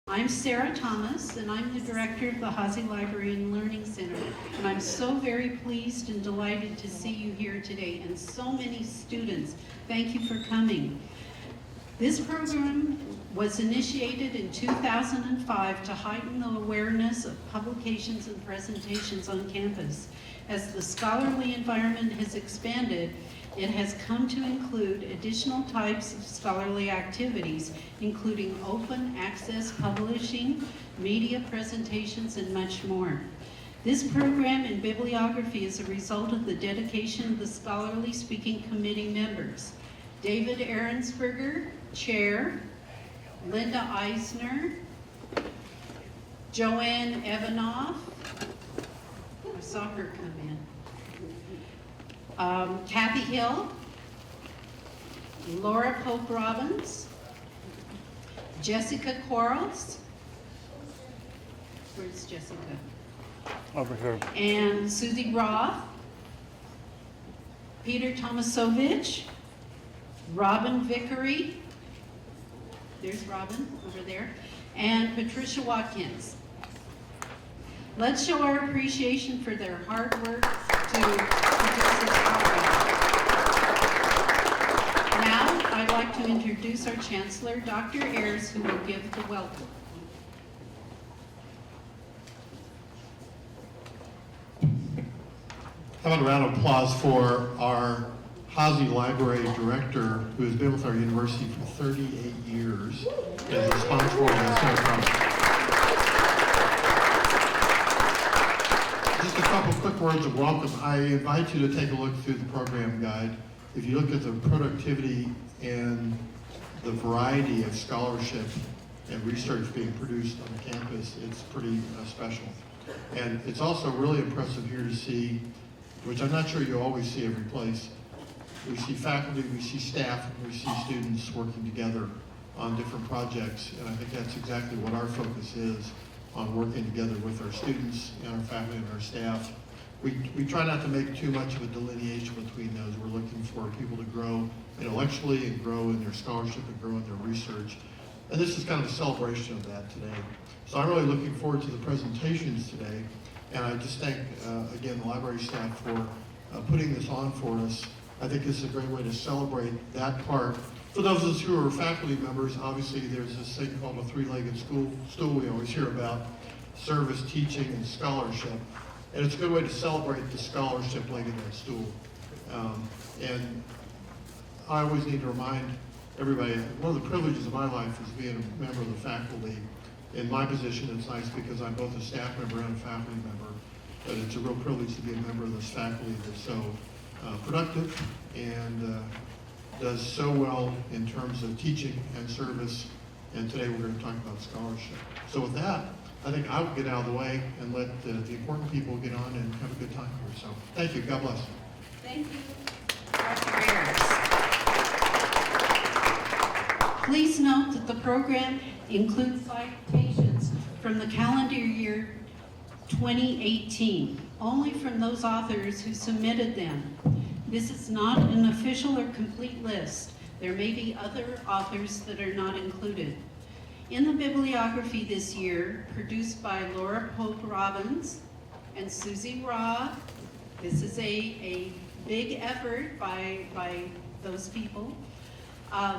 I'm Sarah Thomas, and I'm the director of the Hazy Library and Learning Center. And I'm so very pleased and delighted to see you here today, and so many students. Thank you for coming. This program was initiated in 2005 to heighten the awareness of publications and presentations on campus. As the scholarly environment has expanded, it has come to include additional types of scholarly activities, including open access publishing, media presentations, and much more. This program in bibliography is a result of the dedication of the Scholarly Speaking Committee members. David Ahrensberger, Chair, Linda Eisner, Joanne Evanoff, I saw her come in. Kathy Hill, Laura Pope Robbins, Jessica Quarles, where's Jessica? Over here. And Susie Roth, Peter Tomasovich, Robin Vickery, there's Robin over there, and Patricia Watkins. Let's show our appreciation for their hard work to produce this program. Now, I'd like to introduce our Chancellor, Dr. Ayers, who will give the welcome. How about a round of applause for our Hazy Library Director, who has been with our university for 38 years and is responsible for this. Just a couple quick words of welcome. I invite you to take a look through the program guide. If you look at the productivity and the variety of scholarship and research being produced on the campus, it's pretty special. And it's also really impressive here to see, which I'm not sure you always see every place, we see faculty, we see staff, and we see students working together on different projects. And I think that's exactly what our focus is, on working together with our students and our faculty and our staff. We try not to make too much of a delineation between those. We're looking for people to grow intellectually and grow in their scholarship and grow in their research. And this is kind of a celebration of that today. So I'm really looking forward to the presentations today. And I just thank, again, the library staff for putting this on for us. I think this is a great way to celebrate that part. For those of us who are faculty members, obviously there's this thing called a three-legged stool we always hear about: service, teaching, and scholarship. And it's a good way to celebrate the scholarship leg of that stool. And I always need to remind everybody, one of the privileges of my life is being a member of the faculty. In my position, it's nice because I'm both a staff member and a faculty member, but it's a real privilege to be a member of this faculty that's so productive and does so well in terms of teaching and service. And today we're going to talk about scholarship. So with that, I think I will get out of the way and let the important people get on and have a good time here. So thank you. God bless. Thank you, Dr. Ayers. Please note that the program includes citations from the calendar year 2018, only from those authors who submitted them. This is not an official or complete list. There may be other authors that are not included. In the bibliography this year, produced by Laura Pope Robbins and Susie Roth, this is a big effort by those people.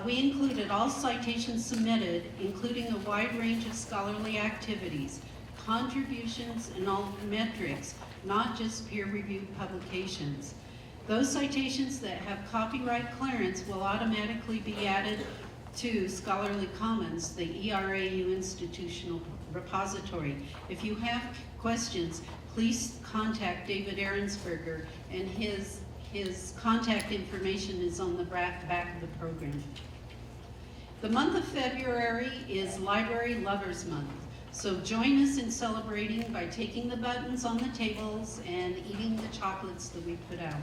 We included all citations submitted, including a wide range of scholarly activities, contributions, and all metrics, not just peer-reviewed publications. Those citations that have copyright clearance will automatically be added to Scholarly Commons, the ERAU institutional repository. If you have questions, please contact David Ahrensberger, and his contact information is on the back of the program. The month of February is Library Lovers Month, so join us in celebrating by taking the buttons on the tables and eating the chocolates that we put out.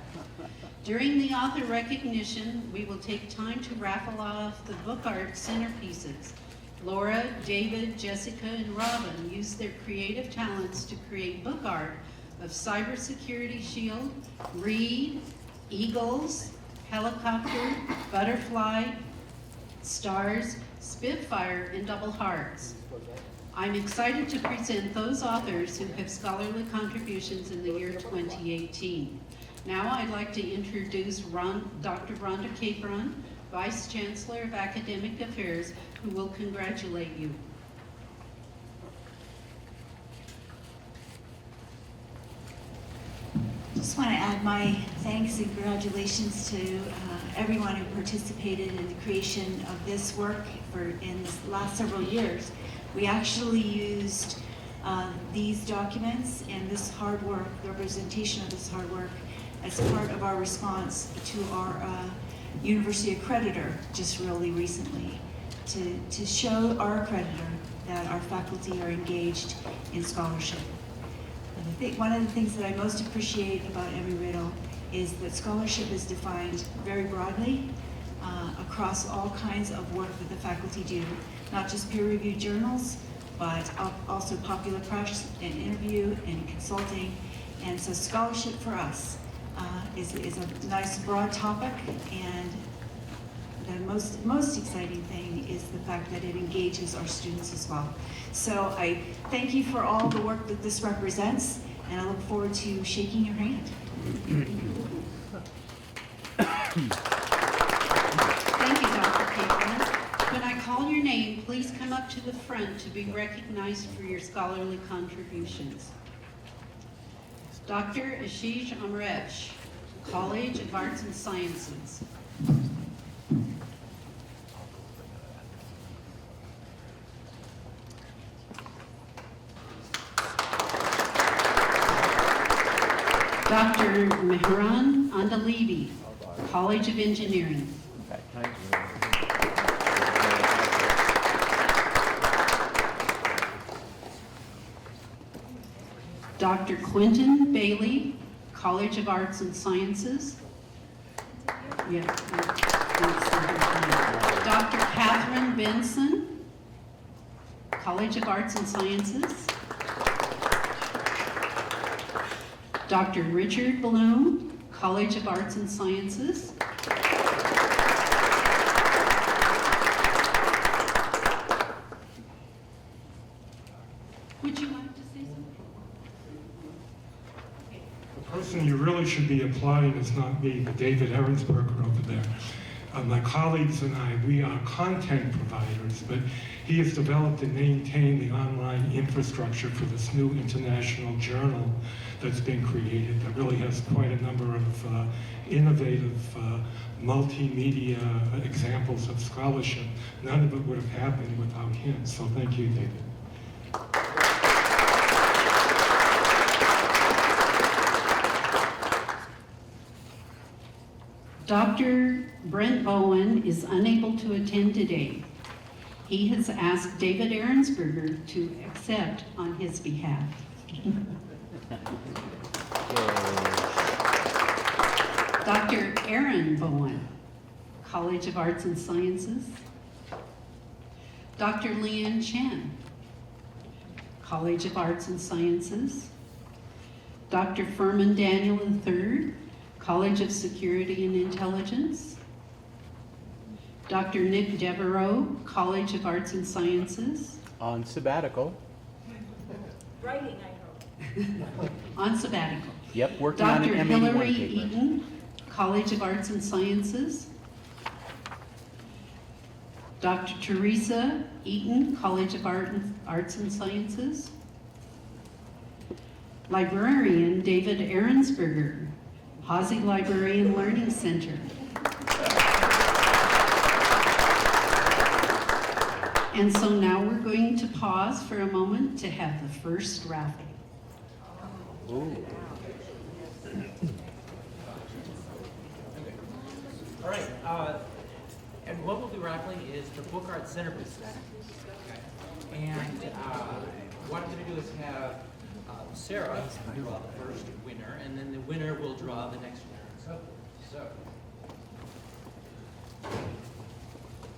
During the author recognition, we will take time to raffle off the book art centerpieces. Laura, David, Jessica, and Robin used their creative talents to create book art of Cybersecurity Shield, Reed, Eagles, Helicopter, Butterfly, Stars, Spitfire, and Double Hearts. I'm excited to present those authors who have scholarly contributions in the year 2018. Now I'd like to introduce Dr. Rhonda Capron, Vice Chancellor of Academic Affairs, who will congratulate you. Just want to add my thanks and congratulations to everyone who participated in the creation of this work in the last several years. We actually used these documents and this hard work, the representation of this hard work, as part of our response to our university accreditor just really recently to show our accreditor that our faculty are engaged in scholarship. And I think one of the things that I most appreciate about Embry-Riddle is that scholarship is defined very broadly across all kinds of work that the faculty do, not just peer-reviewed journals, but also popular press and interview and consulting. And so scholarship for us is a nice broad topic, and the most exciting thing is the fact that it engages our students as well. So I thank you for all the work that this represents, and I look forward to shaking your hand. Thank you, Dr. Capron. When I call your name, please come up to the front to be recognized for your scholarly contributions. Dr. Ashish Amresh, College of Arts and Sciences. Dr. Mehran Andalibi, College of Engineering. Dr. Quentin Bailey, College of Arts and Sciences. Yeah. Dr. Catherine Benson, College of Arts and Sciences. Dr. Richard Bloom, College of Arts and Sciences. Would you like to say something? Okay. The person you really should be applauding is not me, but David Ehrensberger over there. My colleagues and I, we are content providers, but he has developed and maintained the online infrastructure for this new international journal that's been created that really has quite a number of innovative multimedia examples of scholarship. None of it would have happened without him, so thank you, David. Dr. Brent Bowen is unable to attend today. He has asked David Ehrensberger to accept on his behalf. Dr. Aaron Bowen, College of Arts and Sciences. Dr. Leanne Chen, College of Arts and Sciences. Dr. Furman Daniel III, College of Security and Intelligence. Dr. Nick Devereaux, College of Arts and Sciences. On sabbatical. Writing, I hope. On sabbatical. Yep, working on an Dr. M81 Hillary paper. Eaton, College of Arts and Sciences. Dr. Teresa Eaton, College of Arts and Sciences. Librarian David Ehrensberger, Hazy Librarian Learning Center. And so now we're going to pause for a moment to have the first raffle. Ooh. All right, and what we'll be raffling is the Book Art Centerpiece. And what I'm going to do is have Sarah draw the first winner, and then the winner will draw the next winner. So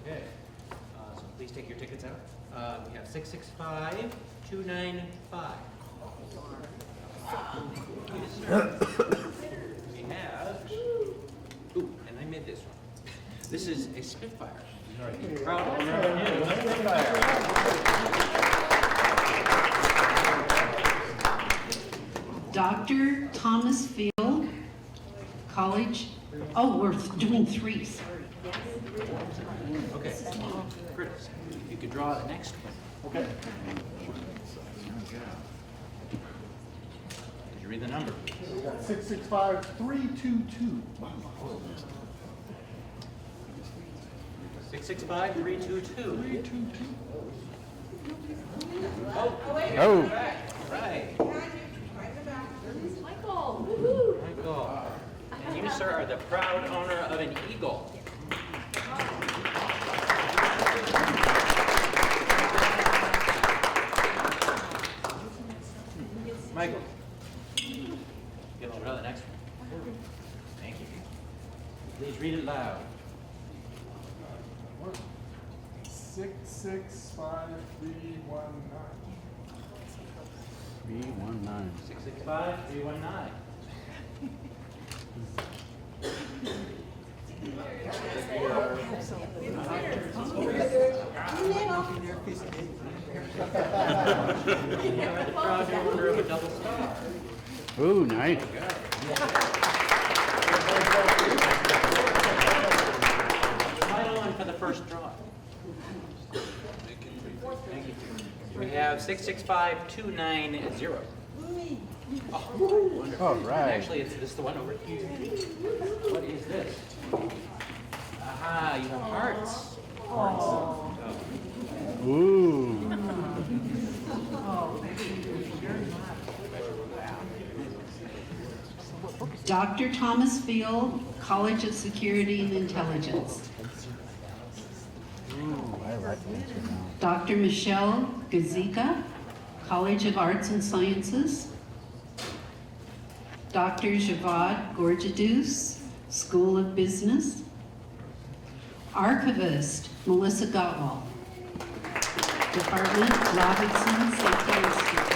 okay, so please take your tickets out. We have 665-295. We have, ooh, and I made this one. This is a Spitfire, Proud owner of a new Spitfire. Dr. Thomas Field, College, oh, we're doing 3, sorry. Okay. Curtis, you could draw the next one. Okay. Could you read the number? We got 665322. 665322. Oh, Right. Michael. And you, sir, are the proud owner of an eagle. Michael. Get over to the next one. Thank you. Please read it loud. 665319. 319. 665319. You are the proud owner of a double star. Ooh, nice. Final one for the first draw. Thank you. We have 665290. Oh, wonderful. All right. Actually, it's this the one over here. What is this? Aha, you have hearts. Ooh. Dr. Thomas Field, College of Security and Intelligence. Ooh, I like this one now. Dr. Michelle Gazika, College of Arts and Sciences. Dr. Javad Gorjadus, School of Business. Archivist Melissa Gottwald, Department Robertson Safety Institute.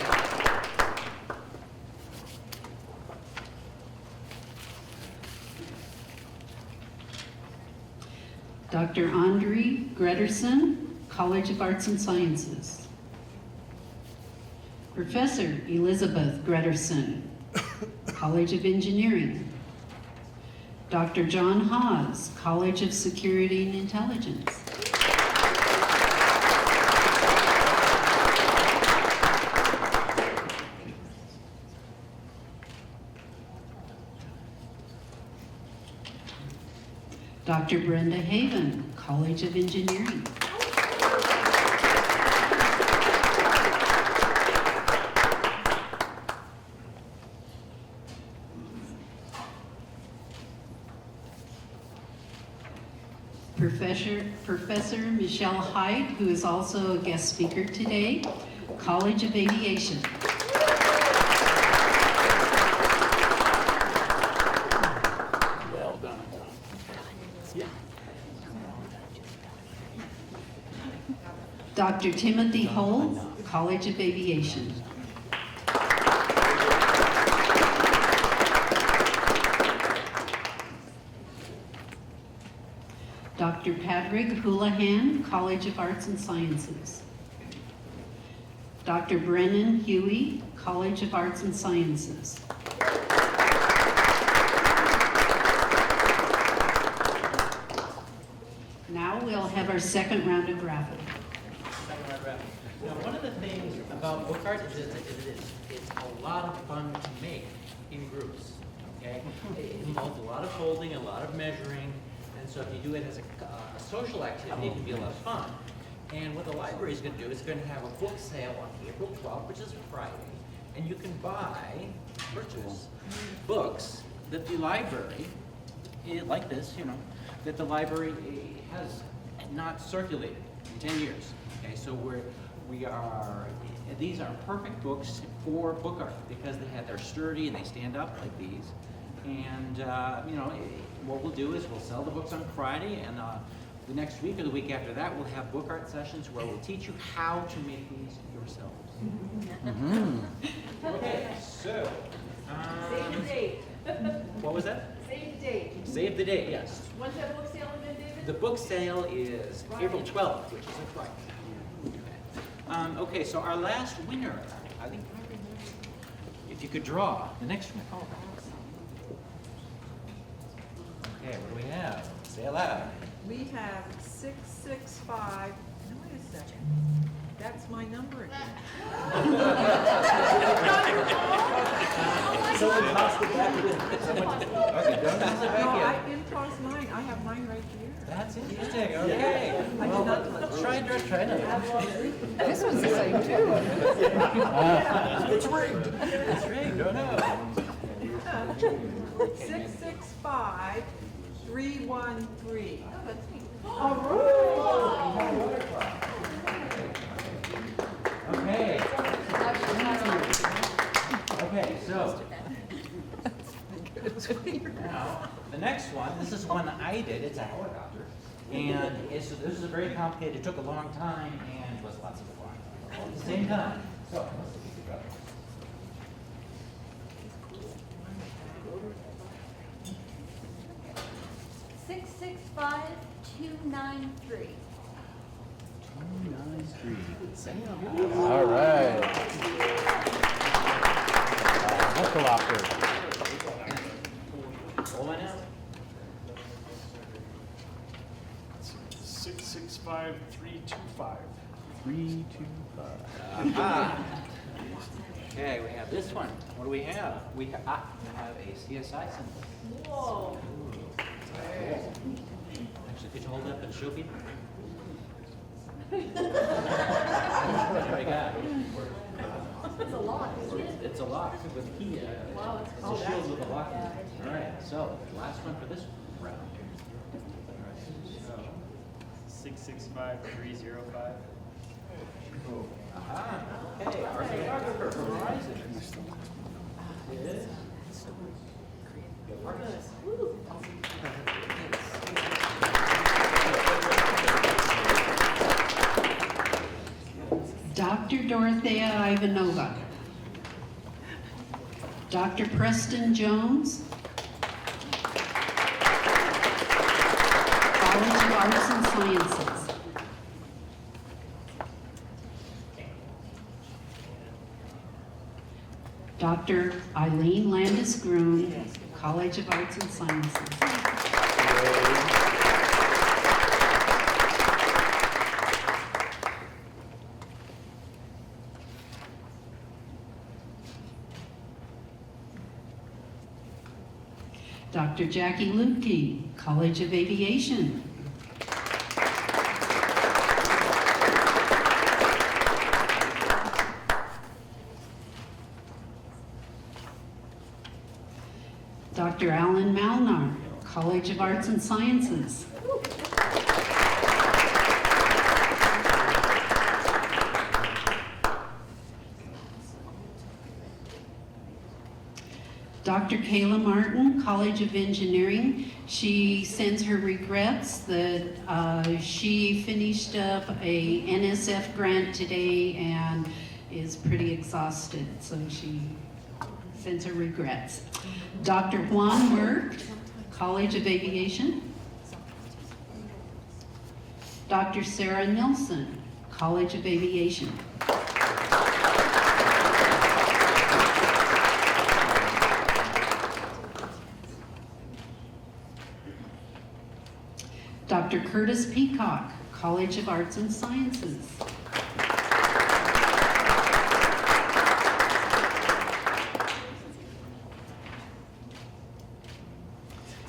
Dr. Andre Grederson, College of Arts and Sciences. Professor Elizabeth Grederson, College of Engineering. Dr. John Haas, College of Security and Intelligence. Dr. Brenda Haven, College of Engineering. Professor Michelle Hyde, who is also a guest speaker today, College of Aviation. Well done. Dr. Timothy Holt, College of Aviation. Dr. Patrick Houlihan, College of Arts and Sciences. Dr. Brennan Huey, College of Arts and Sciences. Now we'll have our second round of raffle. Now, one of the things about book art is it's a lot of fun to make in groups, okay? It involves a lot of folding, a lot of measuring, and so if you do it as a social activity, it can be a lot of fun. And what the library is going to do is going to have a book sale on April 12th, which is Friday, and you can purchase books that the library, like this, you know, that the library has not circulated in 10 years. Okay, so these are perfect books for book art because they're sturdy and they stand up like these. And you know, what we'll do is we'll sell the books on Friday, and the next week or the week after that, we'll have book art sessions where we'll teach you how to make these yourselves. Okay, so Save the date. what was that? Save the date. Save the date. Yes. When's that book sale again, David? The book sale is April 12th, which is a Friday. Okay, so our last winner, I think, if you could draw the next one. Okay, what do we have? Say it loud. We have 665, no, wait a second. That's my number again. Someone tossed it back in. Okay, don't toss it No, back I didn't toss mine. I have mine right here. That's interesting, okay. I did not touch Try another. This one's the same too. It's rigged. It's rigged, oh no. 665, 313. Okay. Okay, so. Now, the next one, this is one I did, it's a helicopter. And this is a very complicated, it took a long time and was lots of fun. All at the same time. So, let's see if we got it. 665-293. 293. All right. Helicopter. Hold on out. 665-325. 325. Okay, we have this one. What do we have? We have a CSI symbol. Whoa. Actually, could you hold up and show people? What do we got? It's a lot. It's a lock with a key. Wow, It's a shield with a lock. All right, so last one for this round. All right, so 665-305. aha, okay, our photographer from Horizon. Is Marcus. Dr. Dorothea Ivanova. Dr. Preston Jones. College of Arts and Sciences. Dr. Eileen Landis-Groom, College of Arts and Sciences. Dr. Jackie Lutke, College of Aviation. Dr. Alan Malnar, College of Arts and Sciences. Dr. Kayla Martin, College of Engineering. She sends her regrets that she finished up a NSF grant today and is pretty exhausted, so she sends her regrets. Dr. Juan Merck, College of Aviation. Dr. Sarah Nilsson, College of Aviation. Dr. Curtis Peacock, College of Arts and Sciences.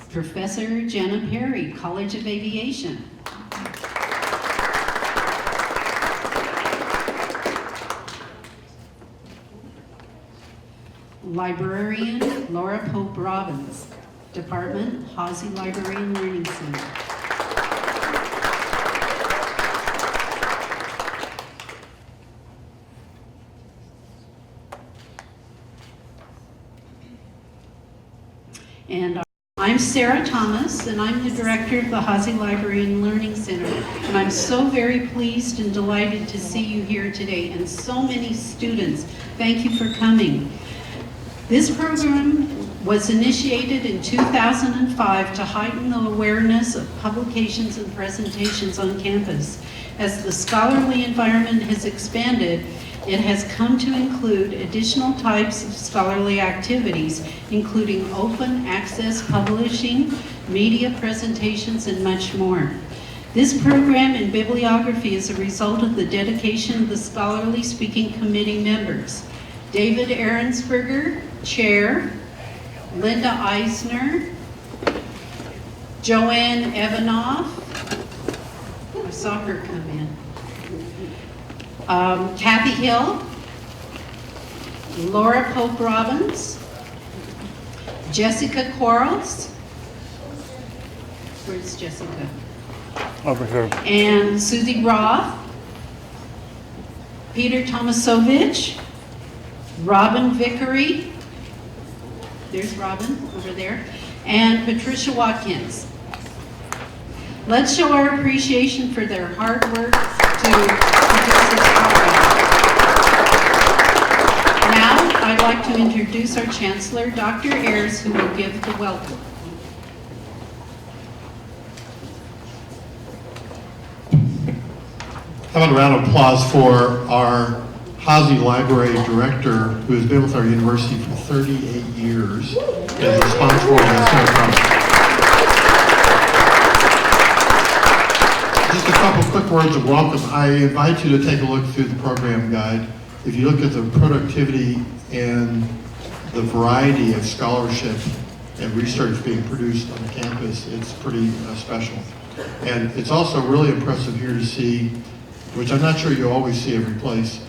Professor Jenna Perry, College of Aviation. Librarian Laura Pope Robbins, Department, Hazy Library and Learning Center. And I'm Sarah Thomas, and I'm the director of the Hazy Library and Learning Center. And I'm so very pleased and delighted to see you here today, and so many students. Thank you for coming. This program was initiated in 2005 to heighten the awareness of publications and presentations on campus. As the scholarly environment has expanded, it has come to include additional types of scholarly activities, including open access publishing, media presentations, and much more. This program in bibliography is a result of the dedication of the Scholarly Speaking Committee members. David Ahrensberger, Chair, Linda Eisner, Joanne Evanoff, I saw her come in, Kathy Hill, Laura Pope Robbins, Jessica Quarles, where's Jessica? Over here. And Susie Roth, Peter Tomasovich, Robin Vickery, there's Robin over there, and Patricia Watkins. Let's show our appreciation for their hard work to produce this program. Now, I'd like to introduce our Chancellor, Dr. Ayers, who will give the welcome. How about a round of applause for our Hazy Library Director, who has been with our university for 38 years, and is responsible for this project. Just a couple quick words of welcome. I invite you to take a look through the program guide. If you look at the productivity and the variety of scholarship and research being produced on the campus, it's pretty special. And it's also really impressive here to see, which I'm not sure you always see every place.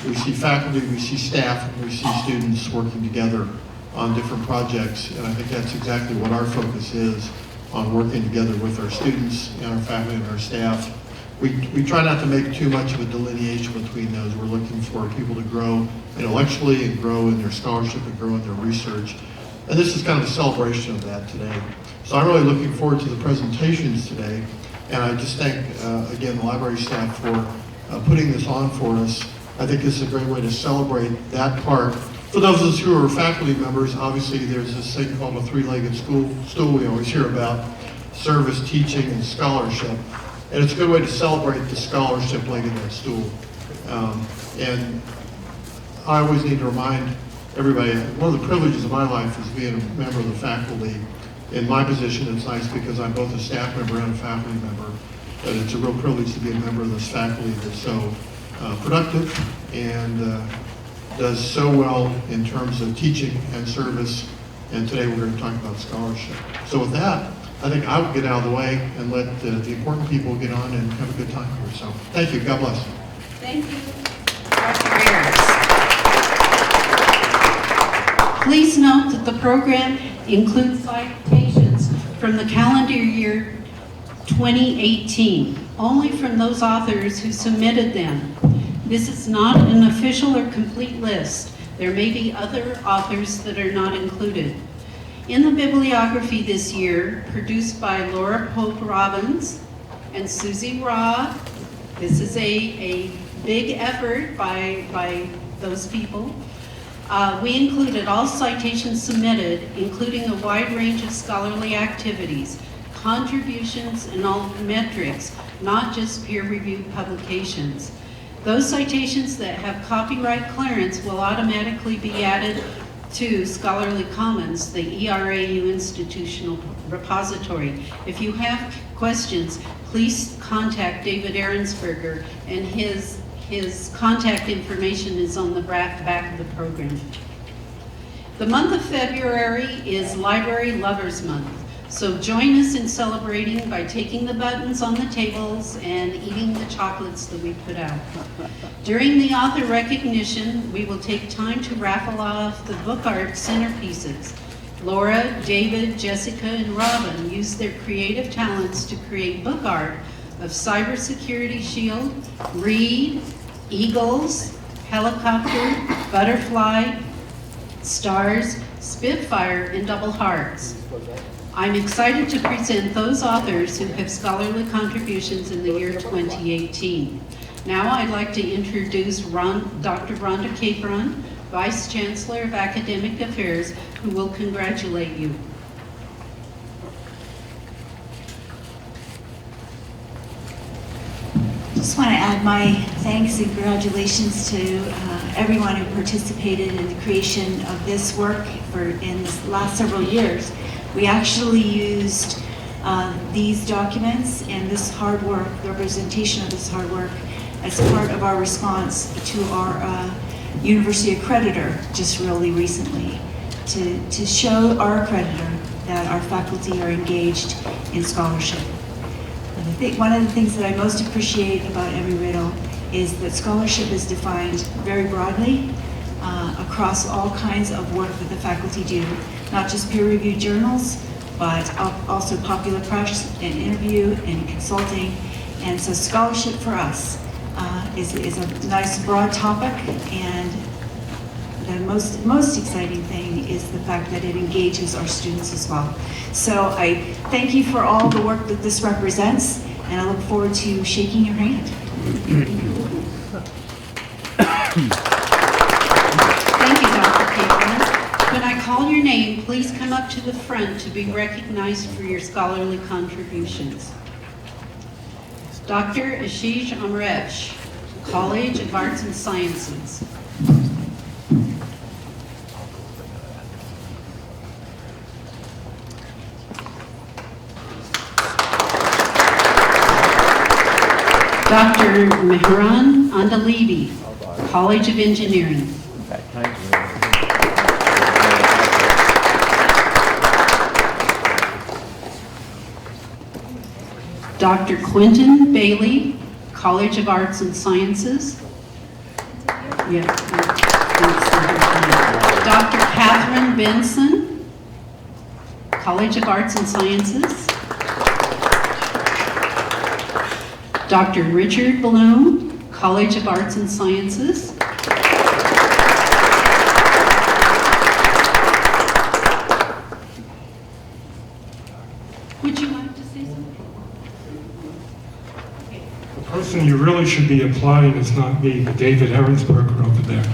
We see faculty, we see staff, and we see students working together on different projects, and I think that's exactly what our focus is, on working together with our students and our faculty and our staff. We try not to make too much of a delineation between those. We're looking for people to grow intellectually and grow in their scholarship and grow in their research. And this is kind of a celebration of that today. So I'm really looking forward to the presentations today. And I just thank, again, the library staff for putting this on for us. I think this is a great way to celebrate that part. For those of us who are faculty members, obviously there's this thing called a three-legged stool we always hear about: service, teaching, and scholarship. And it's a good way to celebrate the scholarship leg of that stool. And I always need to remind everybody, one of the privileges of my life is being a member of the faculty. In my position, it's nice because I'm both a staff member and a faculty member, but it's a real privilege to be a member of this faculty that's so productive and does so well in terms of teaching and service. And today we're going to talk about scholarship. So with that, I think I will get out of the way and let the important people get on and have a good time here. So thank you. God bless. Thank you, Dr. Ayers. Please note that the program includes citations from the calendar year 2018, only from those authors who submitted them. This is not an official or complete list. There may be other authors that are not included. In the bibliography this year, produced by Laura Pope Robbins and Susie Roth, this is a big effort by those people. We included all citations submitted, including a wide range of scholarly activities, contributions, and all metrics, not just peer-reviewed publications. Those citations that have copyright clearance will automatically be added to Scholarly Commons, the ERAU institutional repository. If you have questions, please contact David Ahrensberger, and his contact information is on the back of the program. The month of February is Library Lovers Month, so join us in celebrating by taking the buttons on the tables and eating the chocolates that we put out. During the author recognition, we will take time to raffle off the book art centerpieces. Laura, David, Jessica, and Robin used their creative talents to create book art of Cybersecurity Shield, Reed, Eagles, Helicopter, Butterfly, Stars, Spitfire, and Double Hearts. I'm excited to present those authors who have scholarly contributions in the year 2018. Now I'd like to introduce Dr. Rhonda Capron, Vice Chancellor of Academic Affairs, who will congratulate you. Just want to add my thanks and congratulations to everyone who participated in the creation of this work in the last several years. We actually used these documents and this hard work, the representation of this hard work, as part of our response to our university accreditor just really recently, to show our accreditor that our faculty are engaged in scholarship. And I think one of the things that I most appreciate about Embry-Riddle is that scholarship is defined very broadly across all kinds of work that the faculty do, not just peer-reviewed journals, but also popular press and interview and consulting. And so scholarship for us is a nice broad topic, and the most exciting thing is the fact that it engages our students as well. So I thank you for all the work that this represents, and I look forward to shaking your hand. Thank you, Dr. Capron. When I call your name, please come up to the front to be recognized for your scholarly contributions. Dr. Ashish Amresh, College of Arts and Sciences. Dr. Mehran Andalibi, College of Engineering. Dr. Quentin Bailey, College of Arts and Sciences. Yeah. Dr. Catherine Benson, College of Arts and Sciences. Dr. Richard Bloom, College of Arts and Sciences. Would you like to say something? Okay. The person you really should be applying is not me, but David Ehrensberger over there.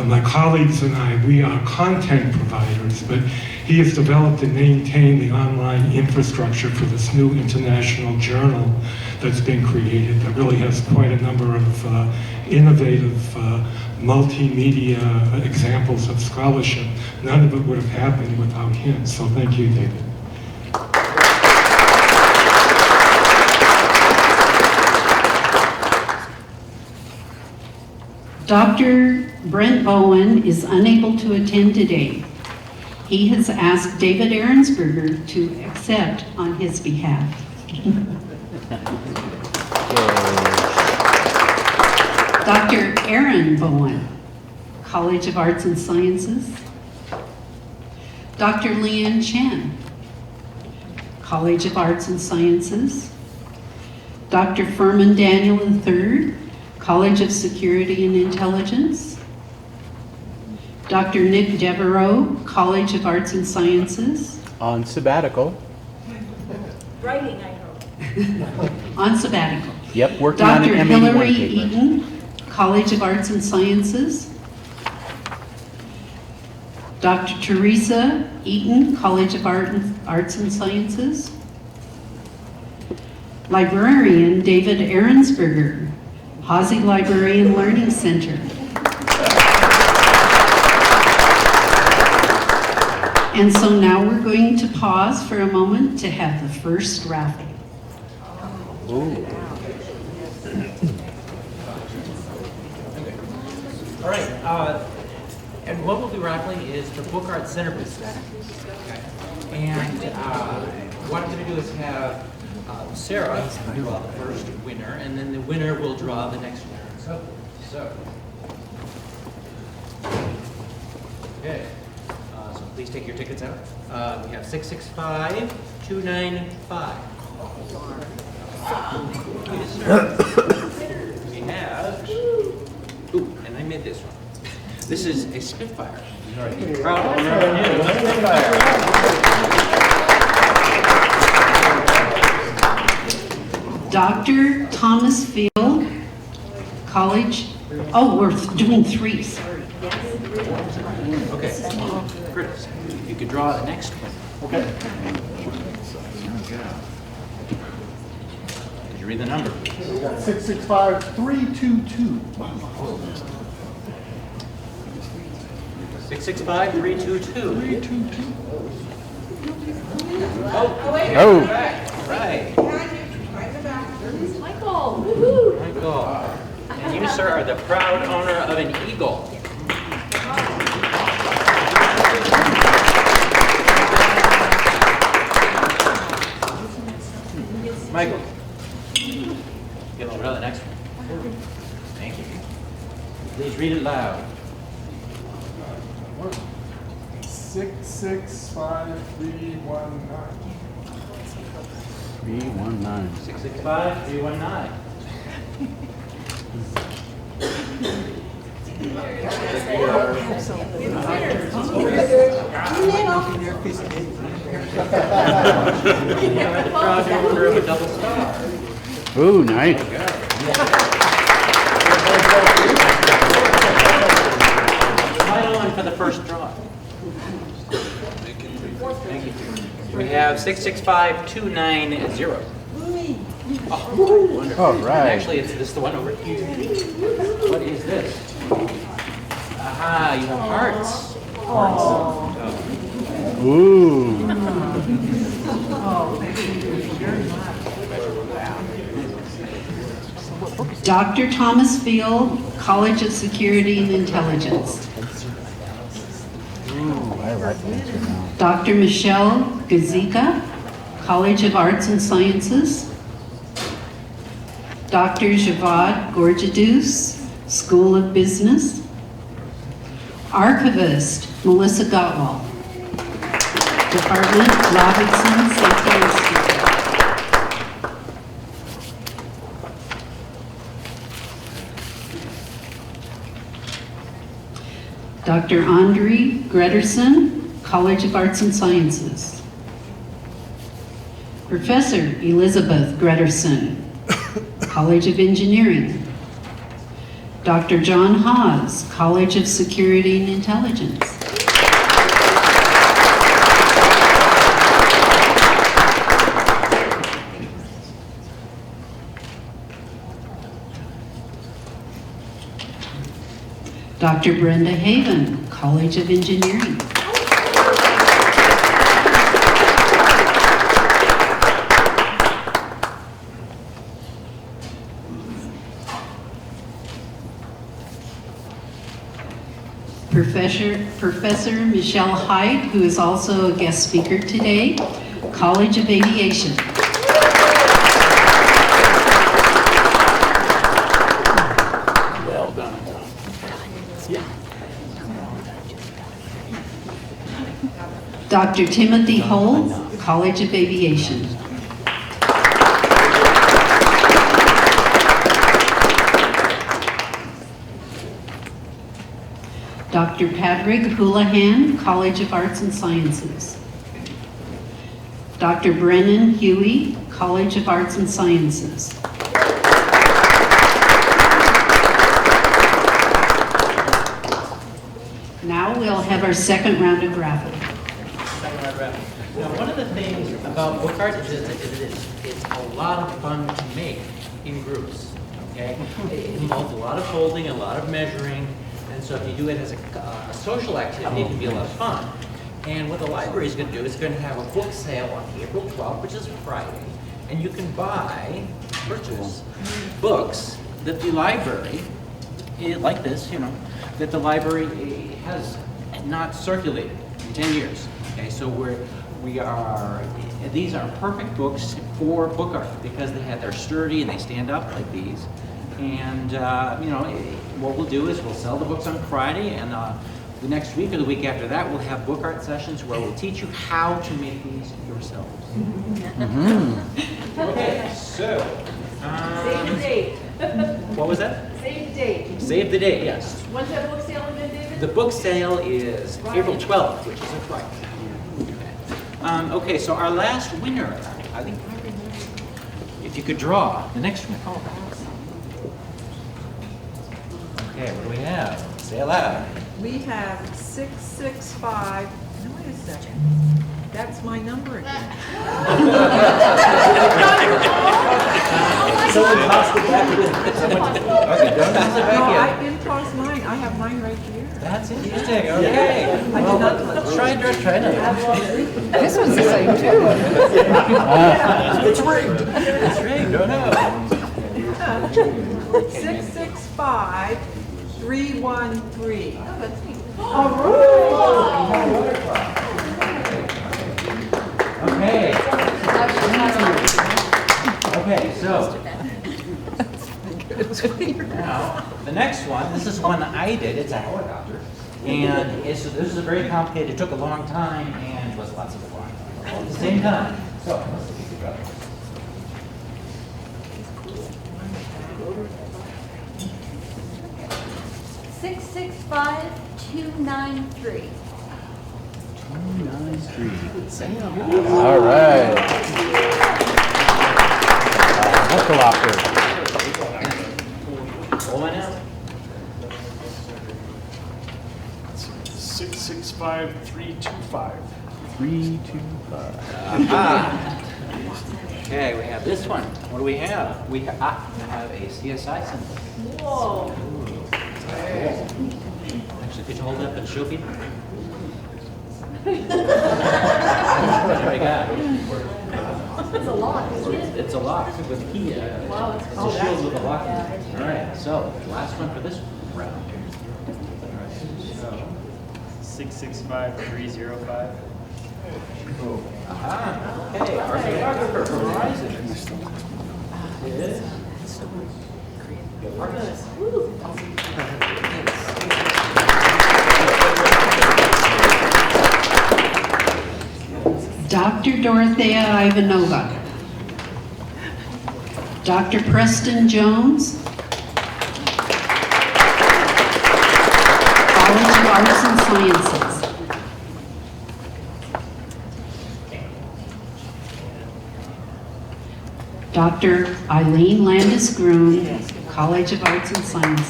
My colleagues and I, we are content providers, but he has developed and maintained the online infrastructure for this new international journal that's been created that really has quite a number of innovative multimedia examples of scholarship. None of it would have happened without him, so thank you, David. Dr. Brent Bowen is unable to attend today. He has asked David Ehrensberger to accept on his behalf. Dr. Aaron Bowen, College of Arts and Sciences. Dr. Leanne Chen, College of Arts and Sciences. Dr. Furman Daniel III, College of Security and Intelligence. Dr. Nick Devereaux, College of Arts and Sciences. On sabbatical. Writing, I hope. On sabbatical. Yep, working on Dr. an Hillary M81 paper. Eaton, College of Arts and Sciences. Dr. Teresa Eaton, College of Arts and Sciences. Librarian David Ehrensberger, Hazy Librarian Learning Center. And so now we're going to pause for a moment to have the first raffle. Ooh. All right, and what we'll be raffling is the Book Art Centerpiece. Okay. And what I'm going to do is have Sarah draw the first winner, and then the winner will draw the next winner. So okay. So please take your tickets out. We have 665-295. We have. Ooh, and I made this one. This is a Spitfire. Proud owner of a new Spitfire. Dr. Thomas Field, College. Oh, we're doing three, sorry. Okay, Curtis, you could draw the next one. Okay. Could you read the number? 665322. 665322. Oh, Oh. right. Michael, woohoo! Michael. And you, sir, are the proud owner of an eagle. Michael, get over to the next one. Thank you. Please read it loud. 665319. 319. 665319. Proud owner of a double star. Ooh, nice. Final one for the first draw. Thank you. We have 665290. Oh, wonderful. All right. Actually, this is the one over here. What is this? Aha, you have hearts. Ooh. Dr. Thomas Field, College of Security and Intelligence. Ooh, I like this one now. Dr. Michelle Gazika, College of Arts and Sciences. Dr. Javad Gorjadus, School of Business. Archivist Melissa Gottwald, Department Robertson Safety Institute. Dr. Andre Grederson, College of Arts and Sciences. Professor Elizabeth Grederson, College of Engineering. Dr. John Haas, College of Security and Intelligence. Dr. Brenda Haven, College of Engineering. Professor Michelle Hyde, who is also a guest speaker today, College of Aviation. Well done. Dr. Timothy Holt, College of Aviation. Dr. Patrick Houlihan, College of Arts and Sciences. Dr. Brennan Huey, College of Arts and Sciences. Now we'll have our second round of raffle. Now, one of the things about book art is it's a lot of fun to make in groups, okay? It involves a lot of folding, a lot of measuring, and so if you do it as a social activity, it can be a lot of fun. And what the library is going to do is going to have a book sale on April 12th, which is Friday, and you can purchase books that the library, like this, that the library has not circulated in 10 years. Okay, so these are perfect books for book art because they're sturdy and they stand up like these. And what we'll do is we'll sell the books on Friday, and the next week or the week after that, we'll have book art sessions where we'll teach you how to make these yourselves. Okay, so Save the date. what was that? Save the date. Save the date, yes. When's that book sale again, David? The book sale is April 12th, which is a Friday. Okay, so our last winner, I think, if you could draw the next one. Okay, what do we have? Say it loud. We have 665, no, wait a second. That's my number again. Someone tossed it back in. Okay, don't toss it No, back I in. didn't toss mine. I have mine right here. That's interesting, okay. Well, let's try another. This one's the same too. It's rigged. It's rigged, oh no. 665, 313. Okay. Okay, so. Now, the next one, this is one that I did, it's a helicopter. And this is a very complicated, it took a long time and was lots of fun all at the same time. So, let's see if we got it. Six 293. 293. All right. Helicopter. Pull one out. 665-325. 325. Okay, we have this one. What do we have? We have a CSI symbol. Whoa. Actually, could you hold it up and show people? What do I got? That's a lot, isn't it? It's a lock with a key. Wow, It's a shield with a lock. All right, so last one for this round. 665-305. Okay, our photographer from Horizon. Dr. Dorothea Ivanova. Dr. Preston Jones. College of Arts and Sciences. Dr. Eileen Landis-Groom, College of Arts and Sciences.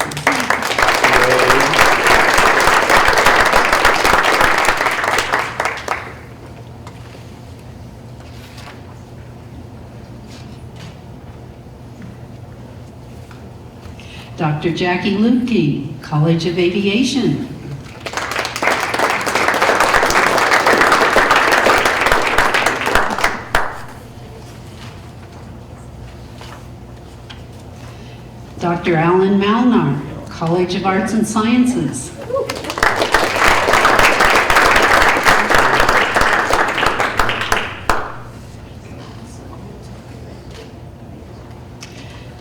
Dr. Jackie Lukey, College of Aviation. Dr. Alan Malnar, College of Arts and Sciences.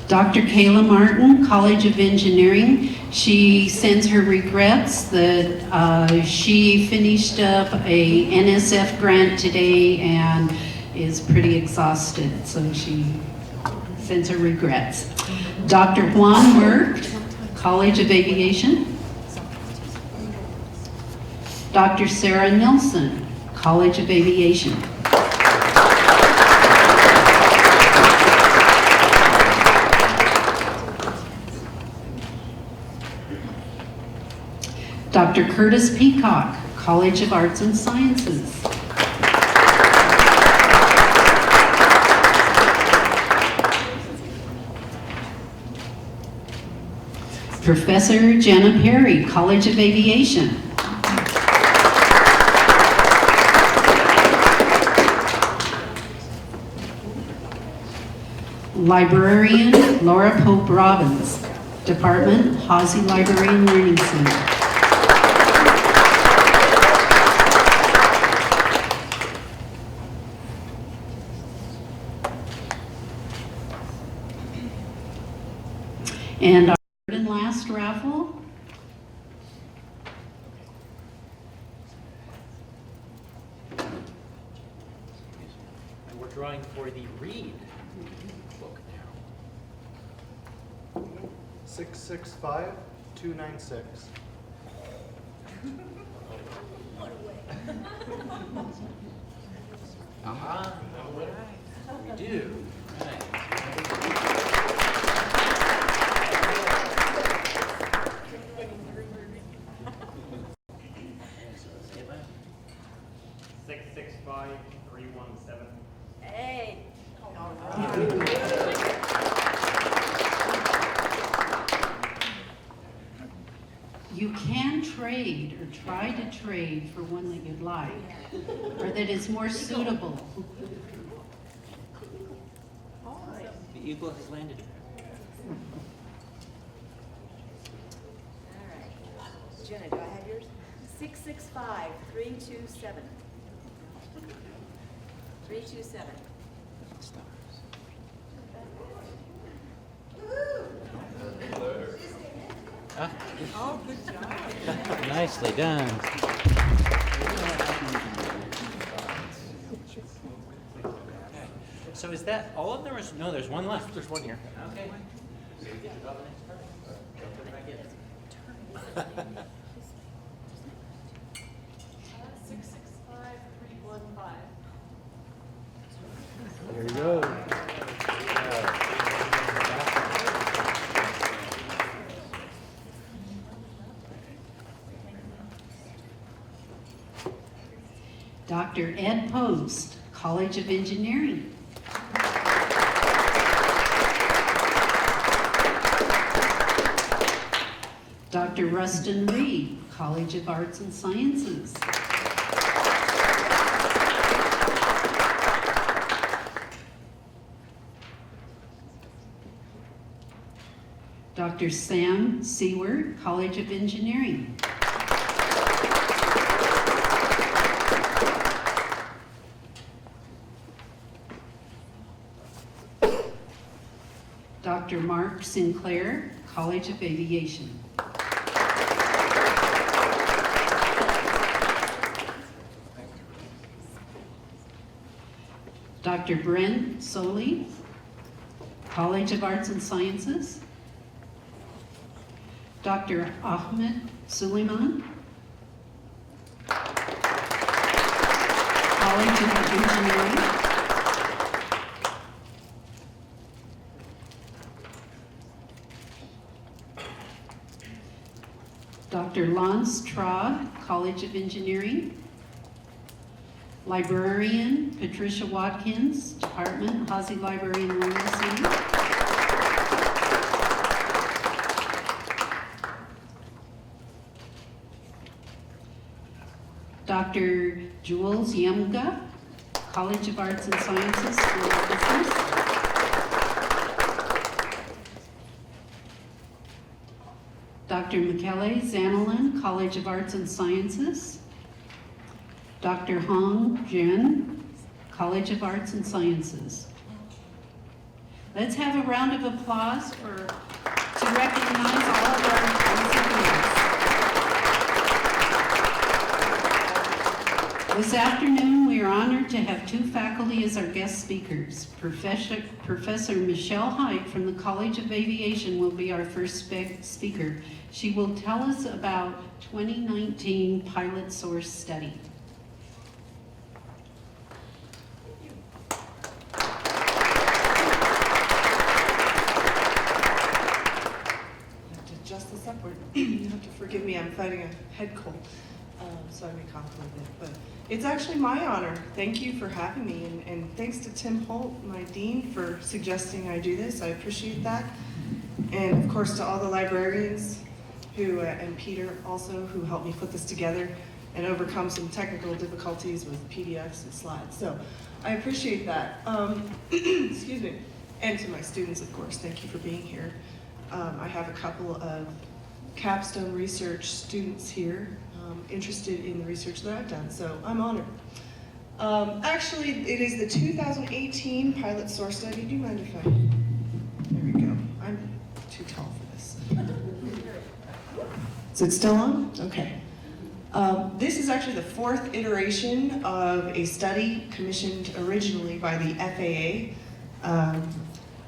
Dr. Kayla Martin, College of Engineering. She sends her regrets that she finished up a NSF grant today and is pretty exhausted, so she sends her regrets. Dr. Juan Merck, College of Aviation. Dr. Sarah Nilsson, College of Aviation. Dr. Curtis Peacock, College of Arts and Sciences. Professor Jenna Perry, College of Aviation. Librarian Laura Pope Robbins, Department, Hazy Library and Learning Center. And our third and last raffle. And we're drawing for the Reed book now. 665-296. Aha, we do. Right. You can trade or try to trade for one that you'd like, or that is more suitable. All right. The eagle has landed. All right. Jenna, do I have yours? 665-327. 327. Oh, good job. Nicely done. So is that all of them, or no? There's one left. There's one here. Okay. 665-315. There you go. Dr. Ed Post, College of Engineering. Dr. Rustin Reed, College of Arts and Sciences. Dr. Sam Seward, College of Engineering. Dr. Mark Sinclair, College of Aviation. Dr. Brent Soley, College of Arts and Sciences. Dr. Ahmed Suleiman, College of Engineering. Dr. Lance Traub, College of Engineering. Librarian Patricia Watkins, Department, Hazy Library in Longview City. Dr. Jules Yemga, College of Arts and Sciences, School of Business. Dr. Michele Zanelin, College of Arts and Sciences. Dr. Hong Jin, College of Arts and Sciences. Let's have a round of applause to recognize all of our recipients. This afternoon, we are honored to have two faculty as our guest speakers. Professor Michelle Height from the College of Aviation will be our first speaker. She will tell us about 2019 pilot source study. Adjust this upward. You have to forgive me, I'm fighting a head cold, so I may cough a little bit. But it's actually my honor. Thank you for having me, and thanks to Tim Holt, my dean, for suggesting I do this. I appreciate that. And of course to all the librarians who, and Peter also, who helped me put this together and overcome some technical difficulties with PDFs and slides. So I appreciate that. Excuse me. And to my students, of course, thank you for being here. I have a couple of capstone research students here interested in the research that I've done, so I'm honored. Actually, it is the 2018 pilot source study. Do you mind if there we go. I'm too tall for this. Is it still on? Okay. This is actually the fourth iteration of a study commissioned originally by the FAA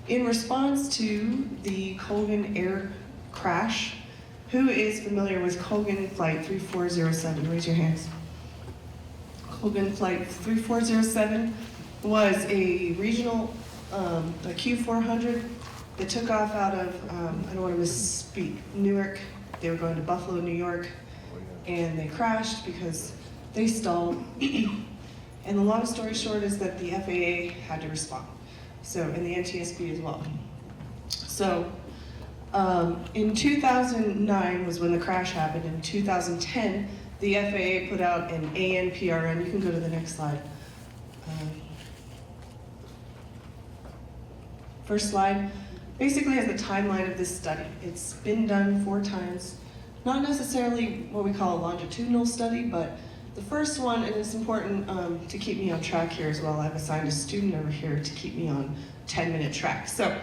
in response to the Colgan Air crash. Who is familiar with Colgan Flight 3407? Raise your hands. Colgan Flight 3407 was a regional a Q400 that took off out of, I don't want to misspeak, Newark. They were going to Buffalo, New York, and they crashed because they stalled. And the long story short is that the FAA had to respond. So, and the NTSB as well. So, In 2009 was when the crash happened. In 2010, the FAA put out an ANPRN. You can go to the next slide. First slide basically has the timeline of this study. It's been done 4 times. Not necessarily what we call a longitudinal study, but the first one, and it's important to keep me on track here as well. I've assigned a student over here to keep me on 10-minute track. So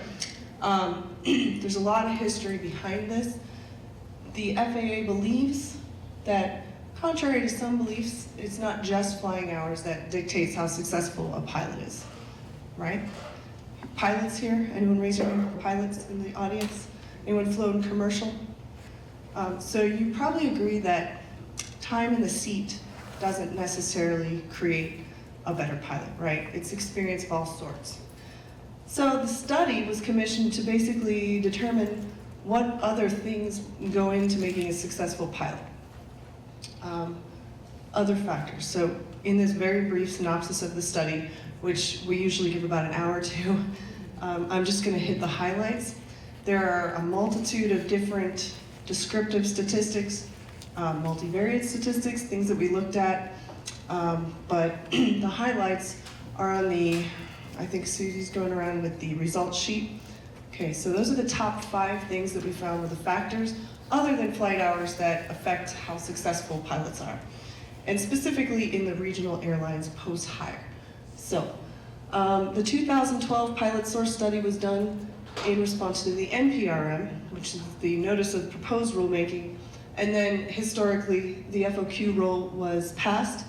there's a lot of history behind this. The FAA believes that, contrary to some beliefs, it's not just flying hours that dictates how successful a pilot is, right? Pilots here? Anyone raise your hand? Pilots in the audience? Anyone flown commercial? So you probably agree that time in the seat doesn't necessarily create a better pilot, right? It's experience of all sorts. So the study was commissioned to basically determine what other things go into making a successful pilot. Other factors. So in this very brief synopsis of the study, which we usually give about an hour to, I'm just going to hit the highlights. There are a multitude of different descriptive statistics, multivariate statistics, things that we looked at, but the highlights are on the, I think Susie's going around with the results sheet. Okay, so those are the top 5 things that we found were the factors, other than flight hours, that affect how successful pilots are, and specifically in the regional airlines post-hire. So, the 2012 pilot source study was done in response to the NPRM, which is the Notice of Proposed Rulemaking, and then historically the FOQ rule was passed,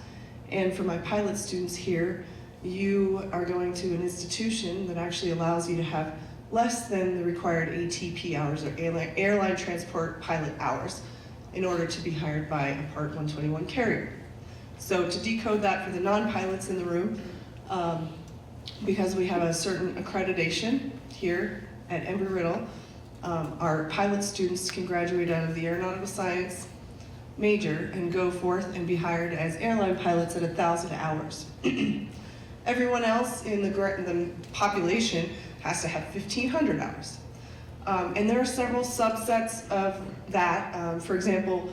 and for my pilot students here, you are going to an institution that actually allows you to have less than the required ATP hours, or airline transport pilot hours, in order to be hired by a Part 121 carrier. So to decode that for the non-pilots in the room, because we have a certain accreditation here at Embry-Riddle, our pilot students can graduate out of the Aeronautical Science major and go forth and be hired as airline pilots at 1,000 hours. Everyone else in the population has to have 1,500 hours. And there are several subsets of that. For example,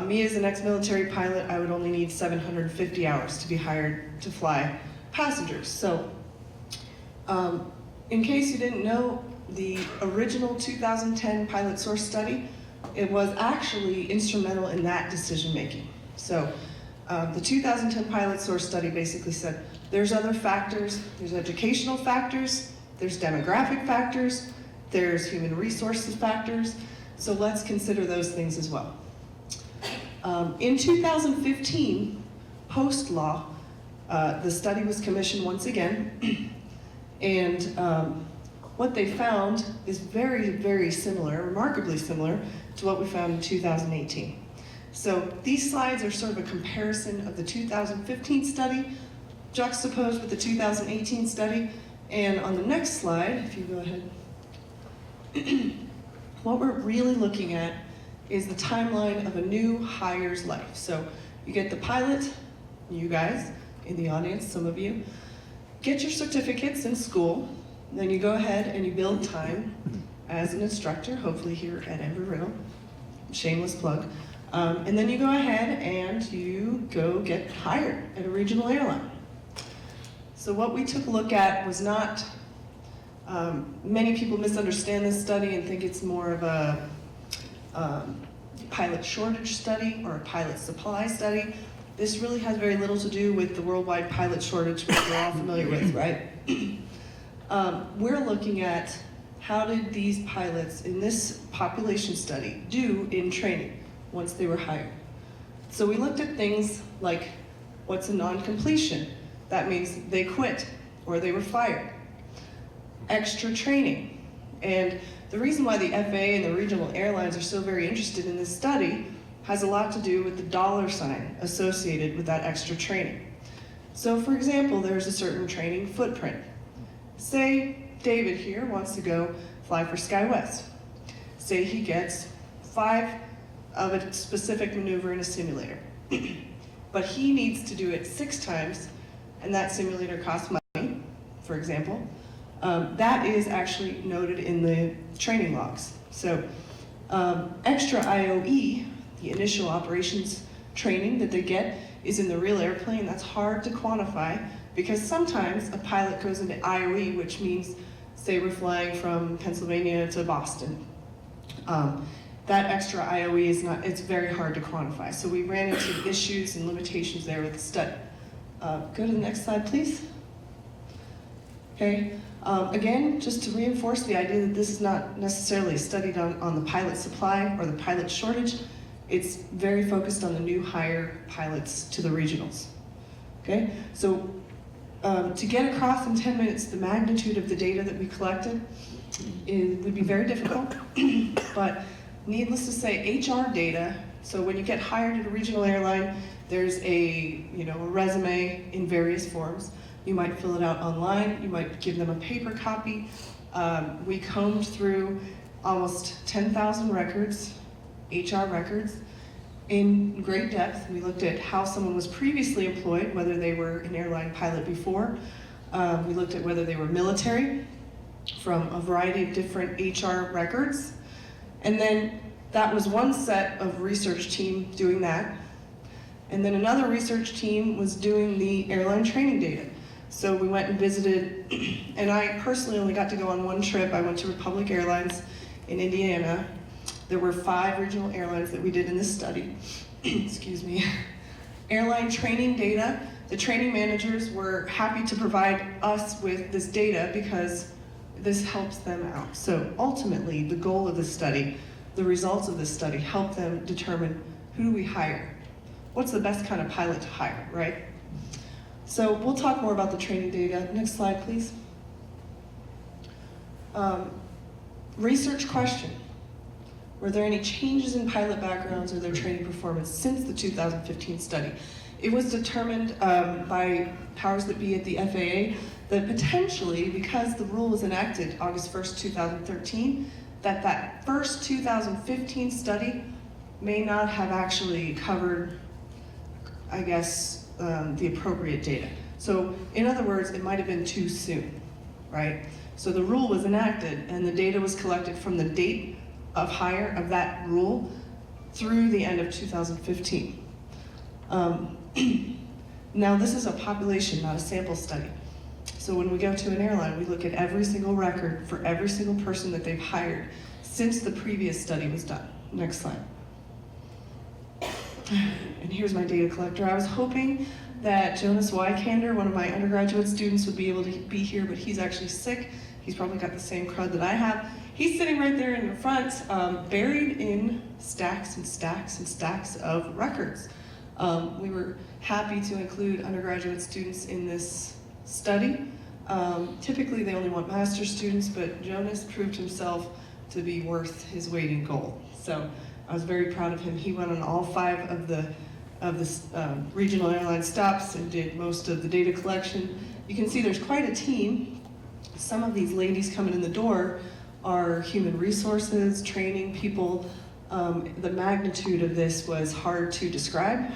me as an ex-military pilot, I would only need 750 hours to be hired to fly passengers. So, in case you didn't know, the original 2010 pilot source study, it was actually instrumental in that decision making. So, the 2010 pilot source study basically said, there's other factors, there's educational factors, there's demographic factors, there's human resources factors, so let's consider those things as well. In 2015, post-law, the study was commissioned once again, and what they found is very, very similar, remarkably similar, to what we found in 2018. So these slides are sort of a comparison of the 2015 study juxtaposed with the 2018 study, and on the next slide, if you go ahead, what we're really looking at is the timeline of a new hire's life. So you get the pilot, you guys in the audience, some of you, get your certificates in school, then you go ahead and you build time as an instructor, hopefully here at Embry-Riddle, shameless plug, and then you go ahead and you go get hired at a regional airline. So what we took a look at was not, many people misunderstand this study and think it's more of a pilot shortage study or a pilot supply study. This really has very little to do with the worldwide pilot shortage, which we're all familiar with, right? We're looking at how did these pilots in this population study do in training once they were hired. So we looked at things like, what's a non-completion? That means they quit or they were fired. Extra training. And the reason why the FAA and the regional airlines are so very interested in this study has a lot to do with the dollar sign associated with that extra training. So for example, there's a certain training footprint. Say David here wants to go fly for SkyWest. Say he gets 5 of a specific maneuver in a simulator. But he needs to do it 6 times, and that simulator costs money, for example. that is actually noted in the training logs. So extra IOE, the initial operations training that they get, is in the real airplane. That's hard to quantify because sometimes a pilot goes into IOE, which means, say we're flying from Pennsylvania to Boston. That extra IOE is not, it's very hard to quantify. So we ran into issues and limitations there with the study. Go to the next slide, please. Okay, again, just to reinforce the idea that this is not necessarily studied on the pilot supply or the pilot shortage, it's very focused on the new hire pilots to the regionals. Okay, so to get across in 10 minutes the magnitude of the data that we collected, it would be very difficult, but needless to say, HR data, so when you get hired at a regional airline, there's a resume in various forms. You might fill it out online, you might give them a paper copy. We combed through almost 10,000 records, HR records, in great depth. We looked at how someone was previously employed, whether they were an airline pilot before. We looked at whether they were military, from a variety of different HR records. And then that was one set of research team doing that. And then another research team was doing the airline training data. So we went and visited, and I personally only got to go on one trip. I went to Republic Airlines in Indiana. There were 5 regional airlines that we did in this study. Excuse me. Airline training data. The training managers were happy to provide us with this data because this helps them out. So ultimately, the goal of this study, the results of this study, help them determine who do we hire? What's the best kind of pilot to hire, right? So we'll talk more about the training data. Next slide, please. Research question. Were there any changes in pilot backgrounds or their training performance since the 2015 study? It was determined by powers that be at the FAA that potentially, because the rule was enacted August 1st, 2013, that first 2015 study may not have actually covered, I guess, the appropriate data. So in other words, it might have been too soon, right? So the rule was enacted and the data was collected from the date of hire of that rule through the end of 2015. Now this is a population, not a sample study. So when we go to an airline, we look at every single record for every single person that they've hired since the previous study was done. Next slide. And here's my data collector. I was hoping that Jonas Wykander, one of my undergraduate students, would be able to be here, but he's actually sick. He's probably got the same crud that I have. He's sitting right there in the front, buried in stacks and stacks and stacks of records. We were happy to include undergraduate students in this study. Typically they only want master's students, but Jonas proved himself to be worth his weight in gold. So I was very proud of him. He went on all 5 of the regional airline stops and did most of the data collection. You can see there's quite a team. Some of these ladies coming in the door are human resources, training people. The magnitude of this was hard to describe.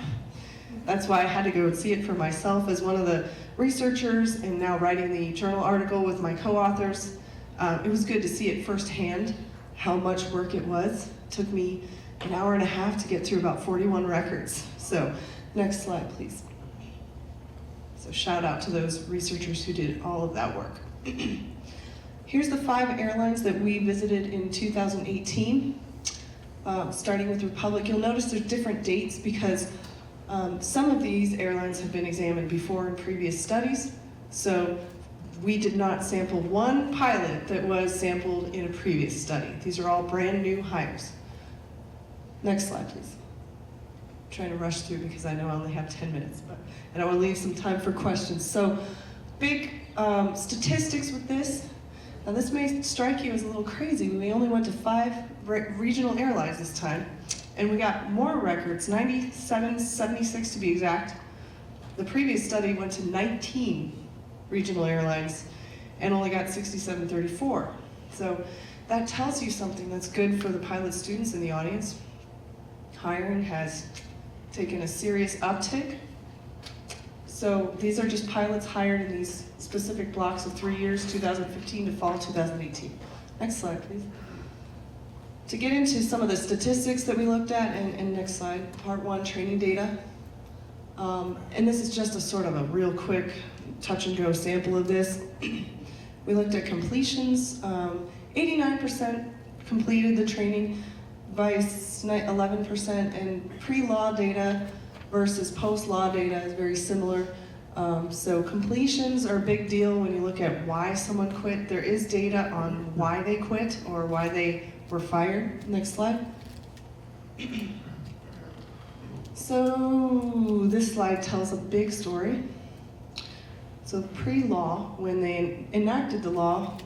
That's why I had to go and see it for myself as one of the researchers and now writing the journal article with my co-authors. It was good to see it firsthand how much work it was. It took me an hour and a half to get through about 41 records. So next slide, please. So shout out to those researchers who did all of that work. Here's the 5 airlines that we visited in 2018. Starting with Republic, you'll notice there's different dates because some of these airlines have been examined before in previous studies. So we did not sample one pilot that was sampled in a previous study. These are all brand new hires. Next slide, please. I'm trying to rush through because I know I only have 10 minutes, and I want to leave some time for questions. So big statistics with this. Now this may strike you as a little crazy. We only went to 5 regional airlines this time, and we got more records, 97, 76 to be exact. The previous study went to 19 regional airlines and only got 6734. So that tells you something that's good for the pilot students in the audience. Hiring has taken a serious uptick. So these are just pilots hired in these specific blocks of 3 years, 2015 to fall 2018. Next slide, please. To get into some of the statistics that we looked at, and next slide, part 1, training data. And this is just a sort of a real quick touch and go sample of this. We looked at completions. 89% completed the training, vice 11%, and pre-law data versus post-law data is very similar. So completions are a big deal when you look at why someone quit. There is data on why they quit or why they were fired. Next slide. So this slide tells a big story. So pre-law, when they enacted the law,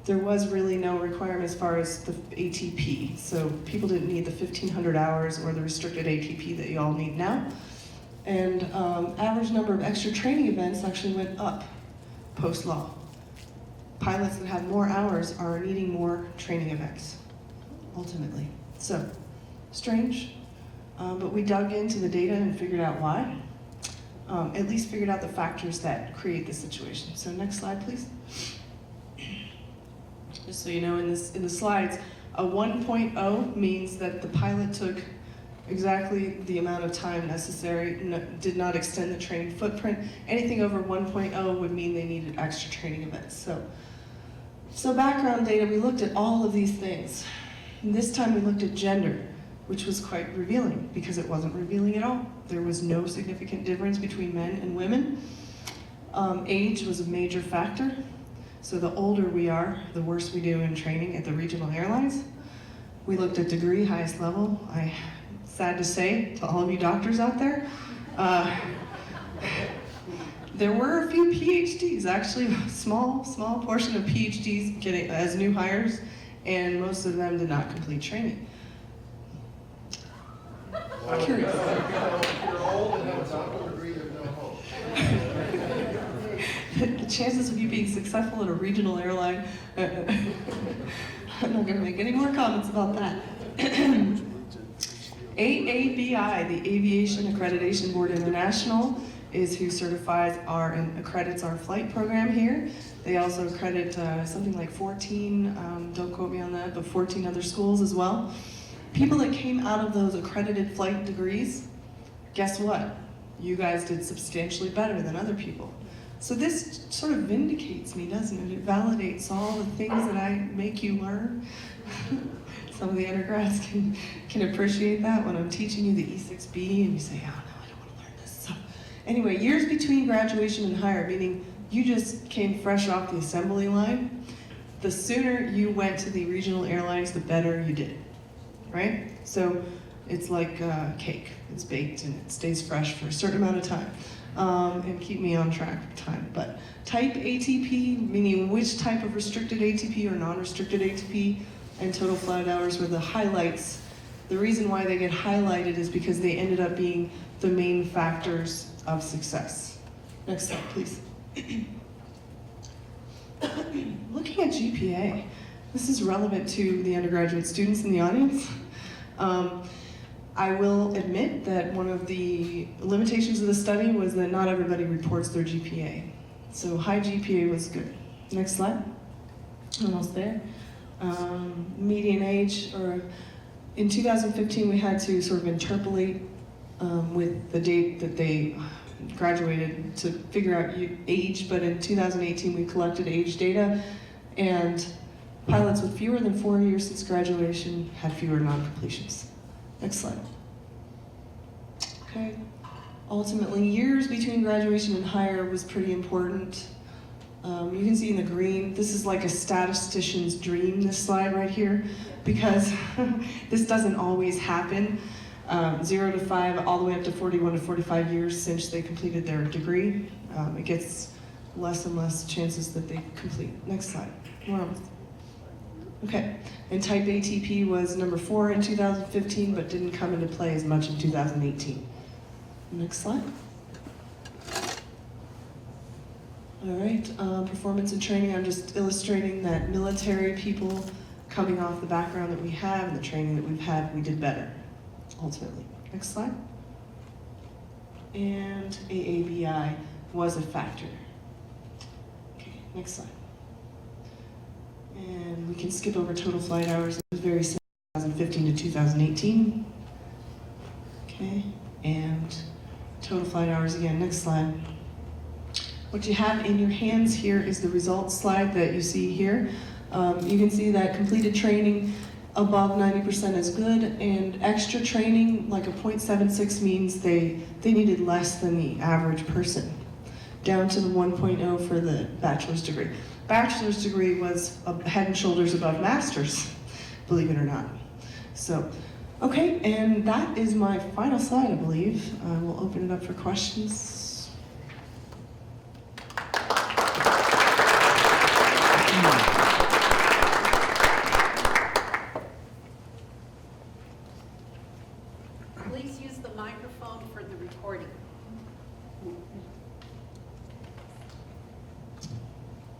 there was really no requirement as far as the ATP. So people didn't need the 1,500 hours or the restricted ATP that you all need now. And average number of extra training events actually went up post-law. Pilots that have more hours are needing more training events, ultimately. So, strange, but we dug into the data and figured out why. At least figured out the factors that create the situation. So next slide, please. Just so you know, in the slides, a 1.0 means that the pilot took exactly the amount of time necessary, did not extend the training footprint. Anything over 1.0 would mean they needed extra training events. So background data, we looked at all of these things. And this time we looked at gender, which was quite revealing because it wasn't revealing at all. There was no significant difference between men and women. Age was a major factor. So the older we are, the worse we do in training at the regional airlines. We looked at degree, highest level. Sad to say to all of you doctors out there, there were a few PhDs, actually a small portion of PhDs getting as new hires, and most of them did not complete training. Curious. You're old and have a doctoral degree, there's no hope. The chances of you being successful at a regional airline, I'm not going to make any more comments about that. AABI, the Aviation Accreditation Board International, is who certifies and accredits our flight program here. They also accredit something like 14, don't quote me on that, but 14 other schools as well. People that came out of those accredited flight degrees, guess what? You guys did substantially better than other people. So this sort of vindicates me, doesn't it? It validates all the things that I make you learn. Some of the undergrads can appreciate that when I'm teaching you the E6B and you say, oh no, I don't want to learn this. So anyway, years between graduation and hire, meaning you just came fresh off the assembly line, the sooner you went to the regional airlines, the better you did, right? So it's like cake. It's baked and it stays fresh for a certain amount of time. And keep me on track for time. But type ATP, meaning which type of restricted ATP or non-restricted ATP, and total flight hours were the highlights. The reason why they get highlighted is because they ended up being the main factors of success. Next slide, please. Looking at GPA, this is relevant to the undergraduate students in the audience. I will admit that one of the limitations of the study was that not everybody reports their GPA. So high GPA was good. Next slide. Almost there. Median age, or in 2015 we had to sort of interpolate with the date that they graduated to figure out age, but in 2018 we collected age data, and pilots with fewer than 4 years since graduation had fewer non-completions. Next slide. Okay. Ultimately, years between graduation and hire was pretty important. You can see in the green, this is like a statistician's dream, this slide right here, because this doesn't always happen. 0 to 5, all the way up to 41 to 45 years since they completed their degree. It gets less and less chances that they complete. Next slide. We're almost. Okay, and type ATP was number 4 in 2015, but didn't come into play as much in 2018. Next slide. All right, performance and training. I'm just illustrating that military people coming off the background that we have and the training that we've had, we did better, ultimately. Next slide. and AABI was a factor. Okay, next slide. And we can skip over total flight hours. It was very similar 2015 to 2018. Okay, and total flight hours again. Next slide. What you have in your hands here is the results slide that you see here. You can see that completed training above 90% is good, and extra training, like a 0.76, means they needed less than the average person, down to the 1.0 for the bachelor's degree. Bachelor's degree was head and shoulders above master's, believe it or not. So, okay, and that is my final slide, I believe. I will open it up for questions. Please use the microphone for the recording.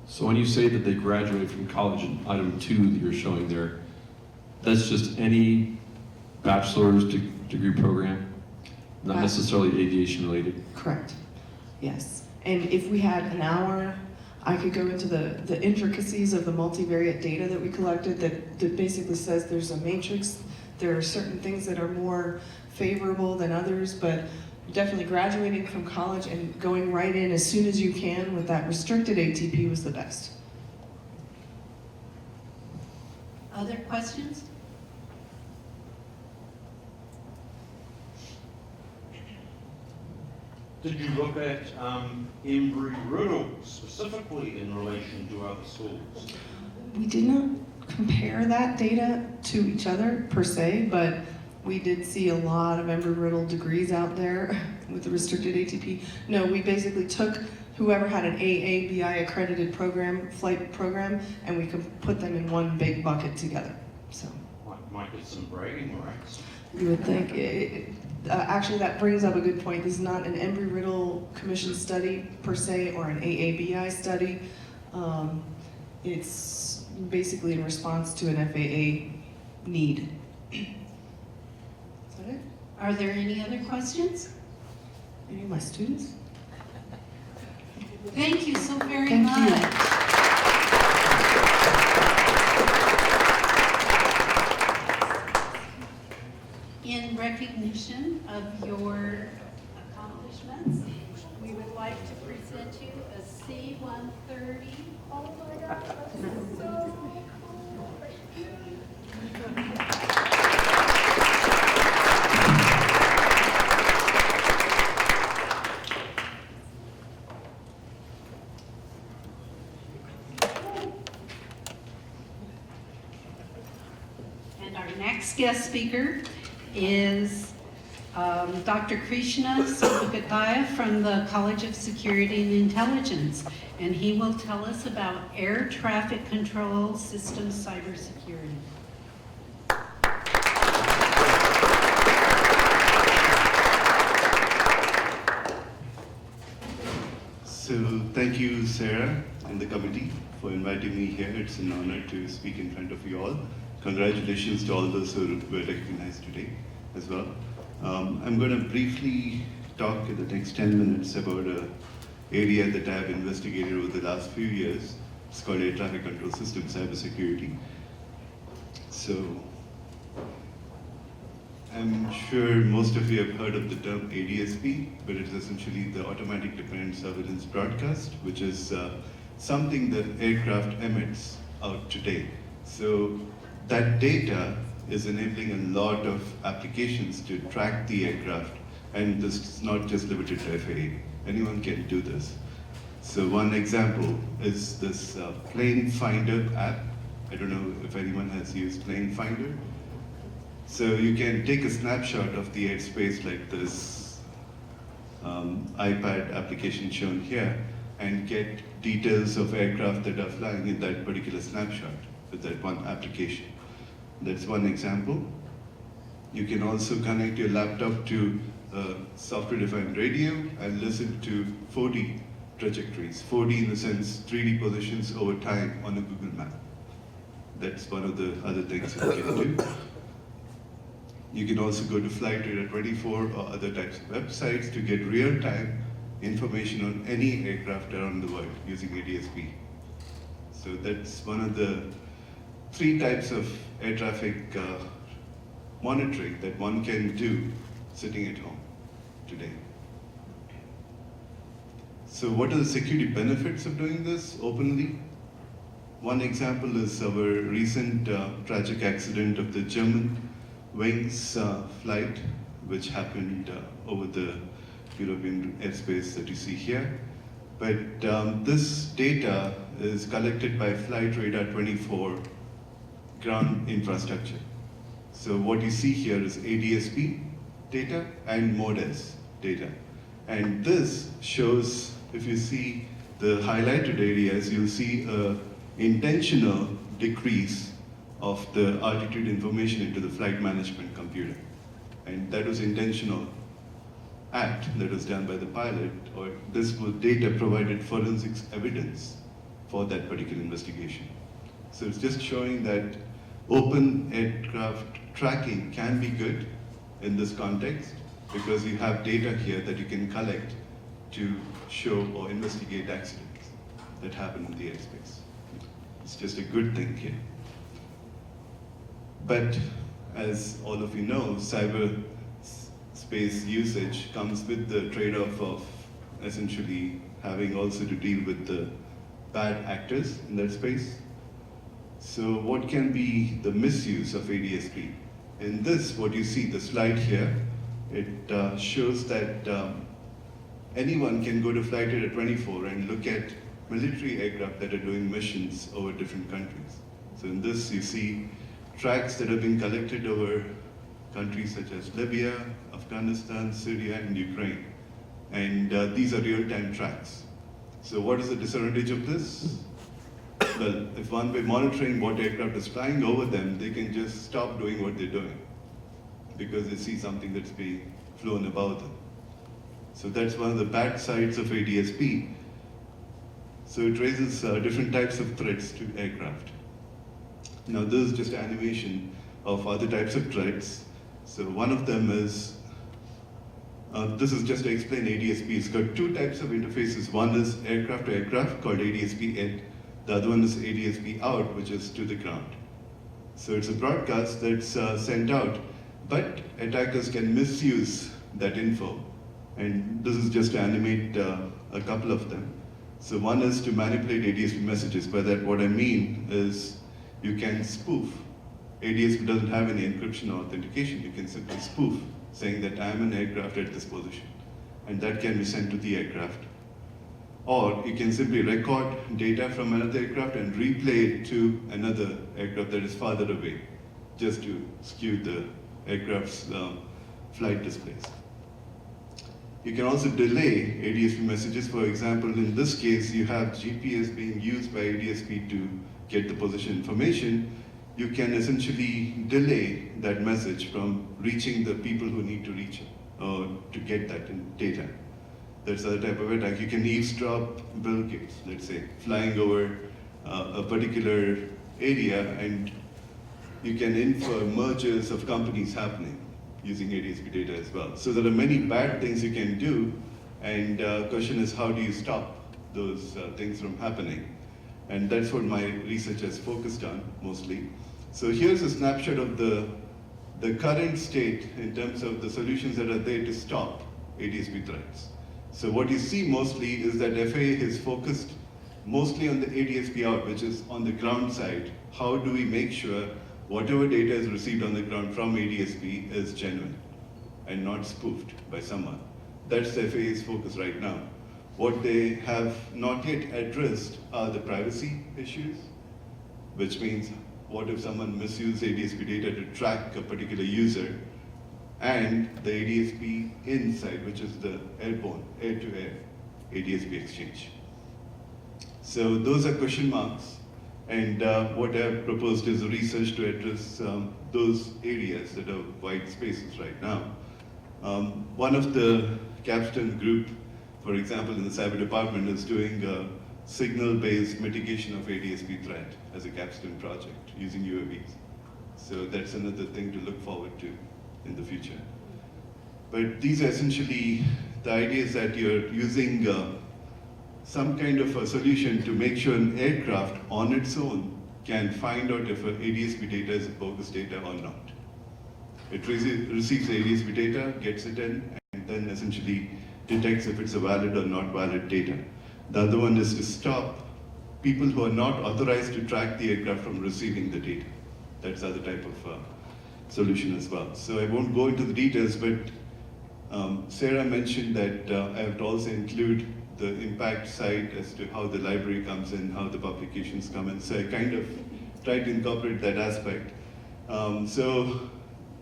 So when you say that they graduated from college in item 2 that you're showing there, that's just any bachelor's degree program, not necessarily aviation related? Correct, yes. And if we had an hour, I could go into the intricacies of the multivariate data that we collected that basically says there's a matrix. There are certain things that are more favorable than others, but definitely graduating from college and going right in as soon as you can with that restricted ATP was the best. Other questions? Did you look at Embry-Riddle specifically in relation to other schools? We did not compare that data to each other per se, but we did see a lot of Embry-Riddle degrees out there with the restricted ATP. No, we basically took whoever had an AABI accredited program, flight program, and we could put them in one big bucket together. So Might get some bragging rights. you would think, actually that brings up a good point. This is not an Embry-Riddle Commission study per se or an AABI study. It's basically in response to an FAA need. Is that it? Are there any other questions? Any of my students? Thank you so very Thank much. In recognition of your accomplishments, we would like to present you a C-130. Oh my gosh, this is so cool. And our next guest speaker is Dr. Krishna Subhagaya from the College of Security and Intelligence, and he will tell us about air traffic control systems cybersecurity. So thank you, Sarah and the committee, for inviting me here. It's an honor to speak in front of you all. Congratulations to all those who were recognized today as well. I'm going to briefly talk in the next 10 minutes about an area that I've investigated over the last few years. It's called air traffic control system cybersecurity. So I'm sure most of you have heard of the term ADSB, but it is essentially the Automatic Dependent Surveillance Broadcast, which is something that aircraft emits out today. So that data is enabling a lot of applications to track the aircraft, and this is not just limited to FAA. Anyone can do this. So one example is this Plane Finder app. I don't know if anyone has used Plane Finder. So you can take a snapshot of the airspace like this iPad application shown here and get details of aircraft that are flying in that particular snapshot with that one application. That's one example. You can also connect your laptop to a software-defined radio and listen to 4D trajectories. 4D in the sense 3D positions over time on a Google map. That's one of the other things you can do. You can also go to Flight Radar 24 or other types of websites to get real-time information on any aircraft around the world using ADSB. So that's one of the 3 types of air traffic monitoring that one can do sitting at home today. So what are the security benefits of doing this openly? One example is our recent tragic accident of the German Wings flight, which happened over the European airspace that you see here. But this data is collected by Flight Radar 24 ground infrastructure. So what you see here is ADSB data and MODES data. And this shows, if you see the highlighted areas, you'll see an intentional decrease of the altitude information into the flight management computer. And that was intentional act that was done by the pilot, or this was data provided forensics evidence for that particular investigation. So it's just showing that open aircraft tracking can be good in this context because you have data here that you can collect to show or investigate accidents that happen in the airspace. It's just a good thing here. But as all of you know, cyberspace usage comes with the trade-off of essentially having also to deal with the bad actors in that space. So what can be the misuse of ADSB? In this, what you see, the slide here, it shows that anyone can go to Flight Radar 24 and look at military aircraft that are doing missions over different countries. So in this, you see tracks that have been collected over countries such as Libya, Afghanistan, Syria, and Ukraine. And these are real-time tracks. So what is the disadvantage of this? Well, if one by monitoring what aircraft is flying over them, they can just stop doing what they're doing because they see something that's being flown above them. So that's one of the bad sides of ADSB. So it raises different types of threats to aircraft. Now this is just animation of other types of threats. So one of them is, this is just to explain ADSB. It's got 2 types of interfaces. One is aircraft to aircraft called ADSB in. The other one is ADSB out, which is to the ground. So it's a broadcast that's sent out, but attackers can misuse that info. And this is just to animate a couple of them. So one is to manipulate ADSB messages. By that, what I mean is you can spoof. ADSB doesn't have any encryption or authentication. You can simply spoof, saying that I'm an aircraft at this position. And that can be sent to the aircraft. Or you can simply record data from another aircraft and replay it to another aircraft that is farther away, just to skew the aircraft's flight displays. You can also delay ADSB messages. For example, in this case, you have GPS being used by ADSB to get the position information. You can essentially delay that message from reaching the people who need to reach it, or to get that data. That's the other type of attack. You can eavesdrop bill gates, let's say, flying over a particular area, and you can infer mergers of companies happening using ADSB data as well. So there are many bad things you can do, and the question is, how do you stop those things from happening? And that's what my research has focused on mostly. So here's a snapshot of the current state in terms of the solutions that are there to stop ADSB threats. So what you see mostly is that FAA is focused mostly on the ADSB out, which is on the ground side. How do we make sure whatever data is received on the ground from ADSB is genuine and not spoofed by someone? That's the FAA's focus right now. What they have not yet addressed are the privacy issues, which means what if someone misuses ADSB data to track a particular user, and the ADSB inside, which is the airborne, air-to-air ADSB exchange. So those are question marks, and what I've proposed is research to address those areas that are white spaces right now. One of the capstone group, for example, in the cyber department, is doing a signal-based mitigation of ADSB threat as a capstone project using UAVs. So that's another thing to look forward to in the future. But these are essentially, the idea is that you're using some kind of a solution to make sure an aircraft on its own can find out if ADSB data is bogus data or not. It receives the ADSB data, gets it in, and then essentially detects if it's a valid or not valid data. The other one is to stop people who are not authorized to track the aircraft from receiving the data. That's the other type of solution as well. So I won't go into the details, but Sarah mentioned that I have to also include the impact side as to how the library comes in, how the publications come in. So I kind of tried to incorporate that aspect. So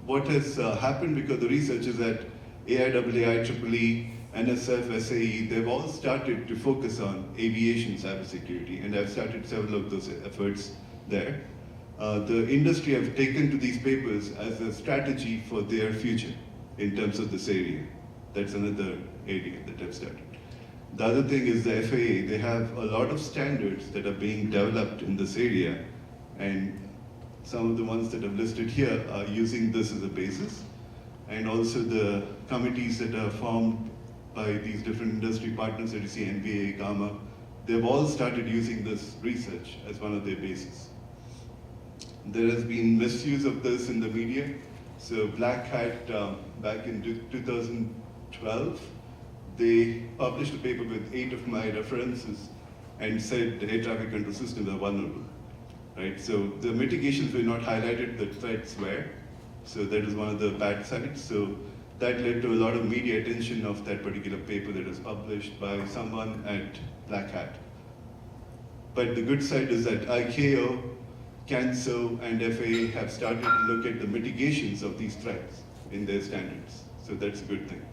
what has happened because of the research is that AIAA, IEEE, NSF, SAE, they've all started to focus on aviation cybersecurity, and I've started several of those efforts there. The industry have taken to these papers as a strategy for their future in terms of this area. That's another area that I've started. The other thing is the FAA. They have a lot of standards that are being developed in this area, and some of the ones that I've listed here are using this as a basis. And also the committees that are formed by these different industry partners that you see, NBA, Gamma, they've all started using this research as one of their bases. There has been misuse of this in the media. So Black Hat, back in 2012, they published a paper with 8 of my references and said the air traffic control systems are vulnerable, right? So the mitigations were not highlighted, the threats were. So that is one of the bad sides. So that led to a lot of media attention of that particular paper that was published by someone at Black Hat. But the good side is that ICAO, CANSO, and FAA have started to look at the mitigations of these threats in their standards. So that's a good thing.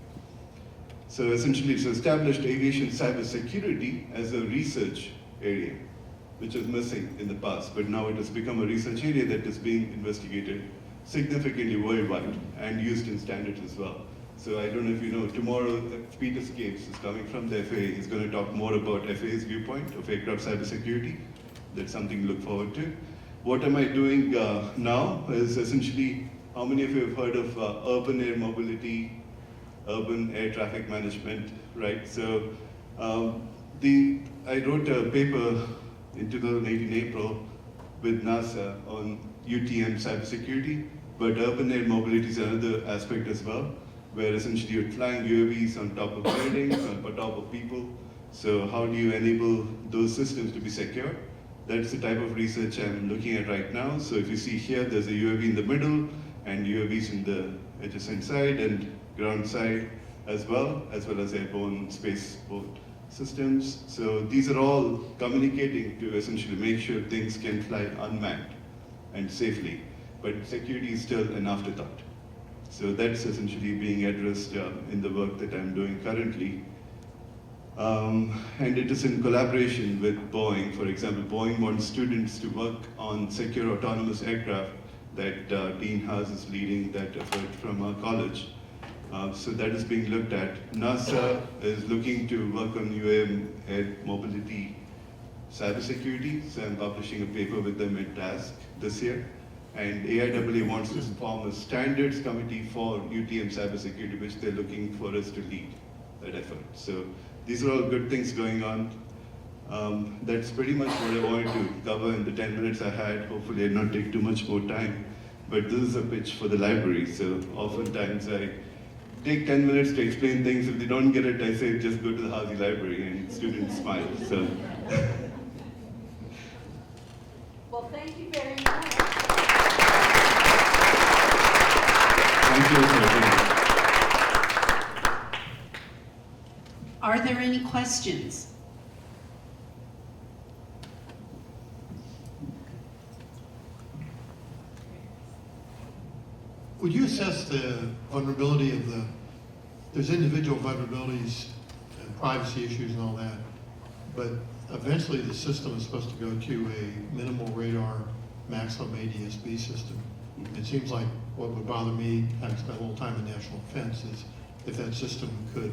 So essentially it's established aviation cybersecurity as a research area, which was missing in the past, but now it has become a research area that is being investigated significantly worldwide and used in standards as well. So I don't know if you know, tomorrow Peter Scapes is coming from the FAA. He's going to talk more about FAA's viewpoint of aircraft cybersecurity. That's something to look forward to. What am I doing now is essentially, how many of you have heard of urban air mobility, urban air traffic management, right? So I wrote a paper in 2018 April with NASA on UTM cybersecurity, but urban air mobility is another aspect as well, where essentially you're flying UAVs on top of buildings, on top of people. So how do you enable those systems to be secure? That's the type of research I'm looking at right now. So if you see here, there's a UAV in the middle, and UAVs in the adjacent side and ground side as well as airborne spaceborne systems. So these are all communicating to essentially make sure things can fly unmanned and safely, but security is still an afterthought. So that's essentially being addressed in the work that I'm doing currently. And it is in collaboration with Boeing. For example, Boeing wants students to work on secure autonomous aircraft that Dean Haas is leading that effort from our college. So that is being looked at. NASA is looking to work on UAM air mobility cybersecurity. So I'm publishing a paper with them at TASC this year. And AIAA wants to form a standards committee for UTM cybersecurity, which they're looking for us to lead that effort. So these are all good things going on. That's pretty much what I wanted to cover in the 10 minutes I had. Hopefully I not take too much more time. But this is a pitch for the library. So oftentimes I take 10 minutes to explain things. If they don't get it, I say just go to the Hazy library, and students smile. So. Well, thank you very much. Thank you. Are there any questions? Would you assess the vulnerability of there's individual vulnerabilities and privacy issues and all that, but eventually the system is supposed to go to a minimal radar, maximum ADSB system. It seems like what would bother me, having spent a little time in national defense, is if that system could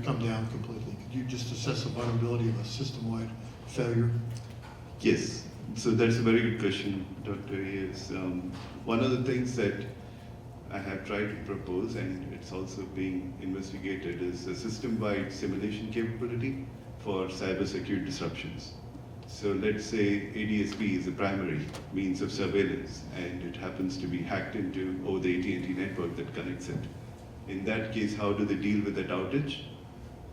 come down completely. Could you just assess the vulnerability of a system-wide failure? Yes, so that's a very good question, Dr. Hayes. One of the things that I have tried to propose, and it's also being investigated, is a system-wide simulation capability for cybersecurity disruptions. So let's say ADSB is the primary means of surveillance, and it happens to be hacked into over the AT&T network that connects it. In that case, how do they deal with that outage?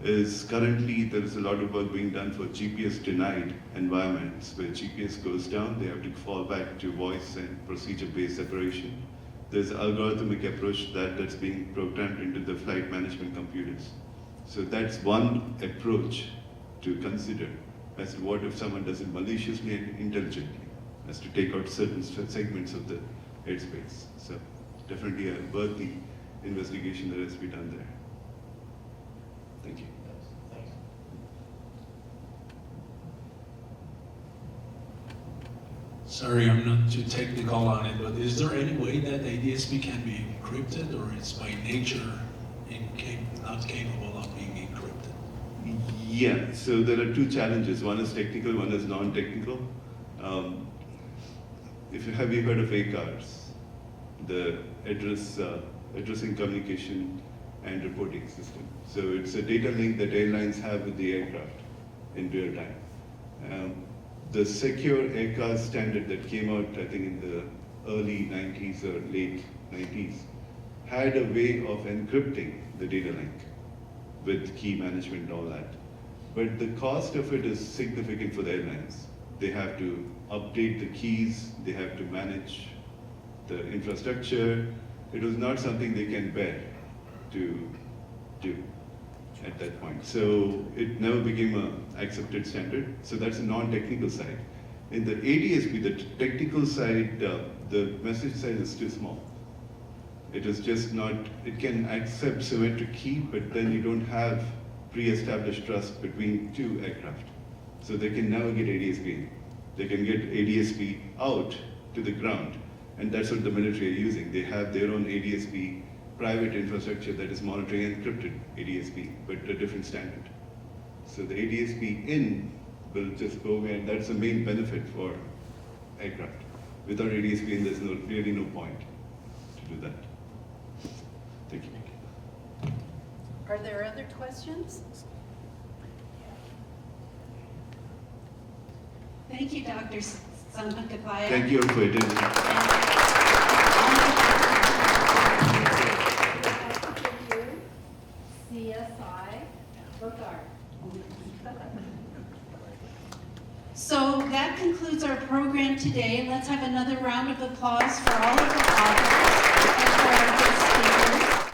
Is currently there is a lot of work being done for GPS denied environments where GPS goes down, they have to fall back to voice and procedure-based separation. There's an algorithmic approach that's being programmed into the flight management computers. So that's one approach to consider as to what if someone does it maliciously and intelligently, as to take out certain segments of the airspace. So definitely a worthy investigation that has to be done there. Thank you. Sorry, I'm not too technical on it, but is there any way that ADSB can be encrypted, or it's by nature not capable of being encrypted? Yeah, so there are two challenges. One is technical, one is non-technical. Have you heard of ACARS, the addressing communication and reporting system? So it's a data link that airlines have with the aircraft in real time. The secure ACARS standard that came out, I think, in the early 90s or late 90s, had a way of encrypting the data link with key management and all that. But the cost of it is significant for the airlines. They have to update the keys, they have to manage the infrastructure. It was not something they can bear to do at that point. So it never became an accepted standard. So that's a non-technical side. In the ADSB, the technical side, the message size is too small. It is just not, it can accept symmetric key, but then you don't have pre-established trust between two aircraft. So they can never get ADSB in. They can get ADSB out to the ground, and that's what the military are using. They have their own ADSB private infrastructure that is monitoring encrypted ADSB, but a different standard. So the ADSB in will just go away, and that's the main benefit for aircraft. Without ADSB in, there's really no point to do that. Thank you. Are there other questions? Thank you, Dr. Sankapaya. Thank you all for attending. CSI, Bogart. So that concludes our program today. Let's have another round of applause for all of the authors and for our guest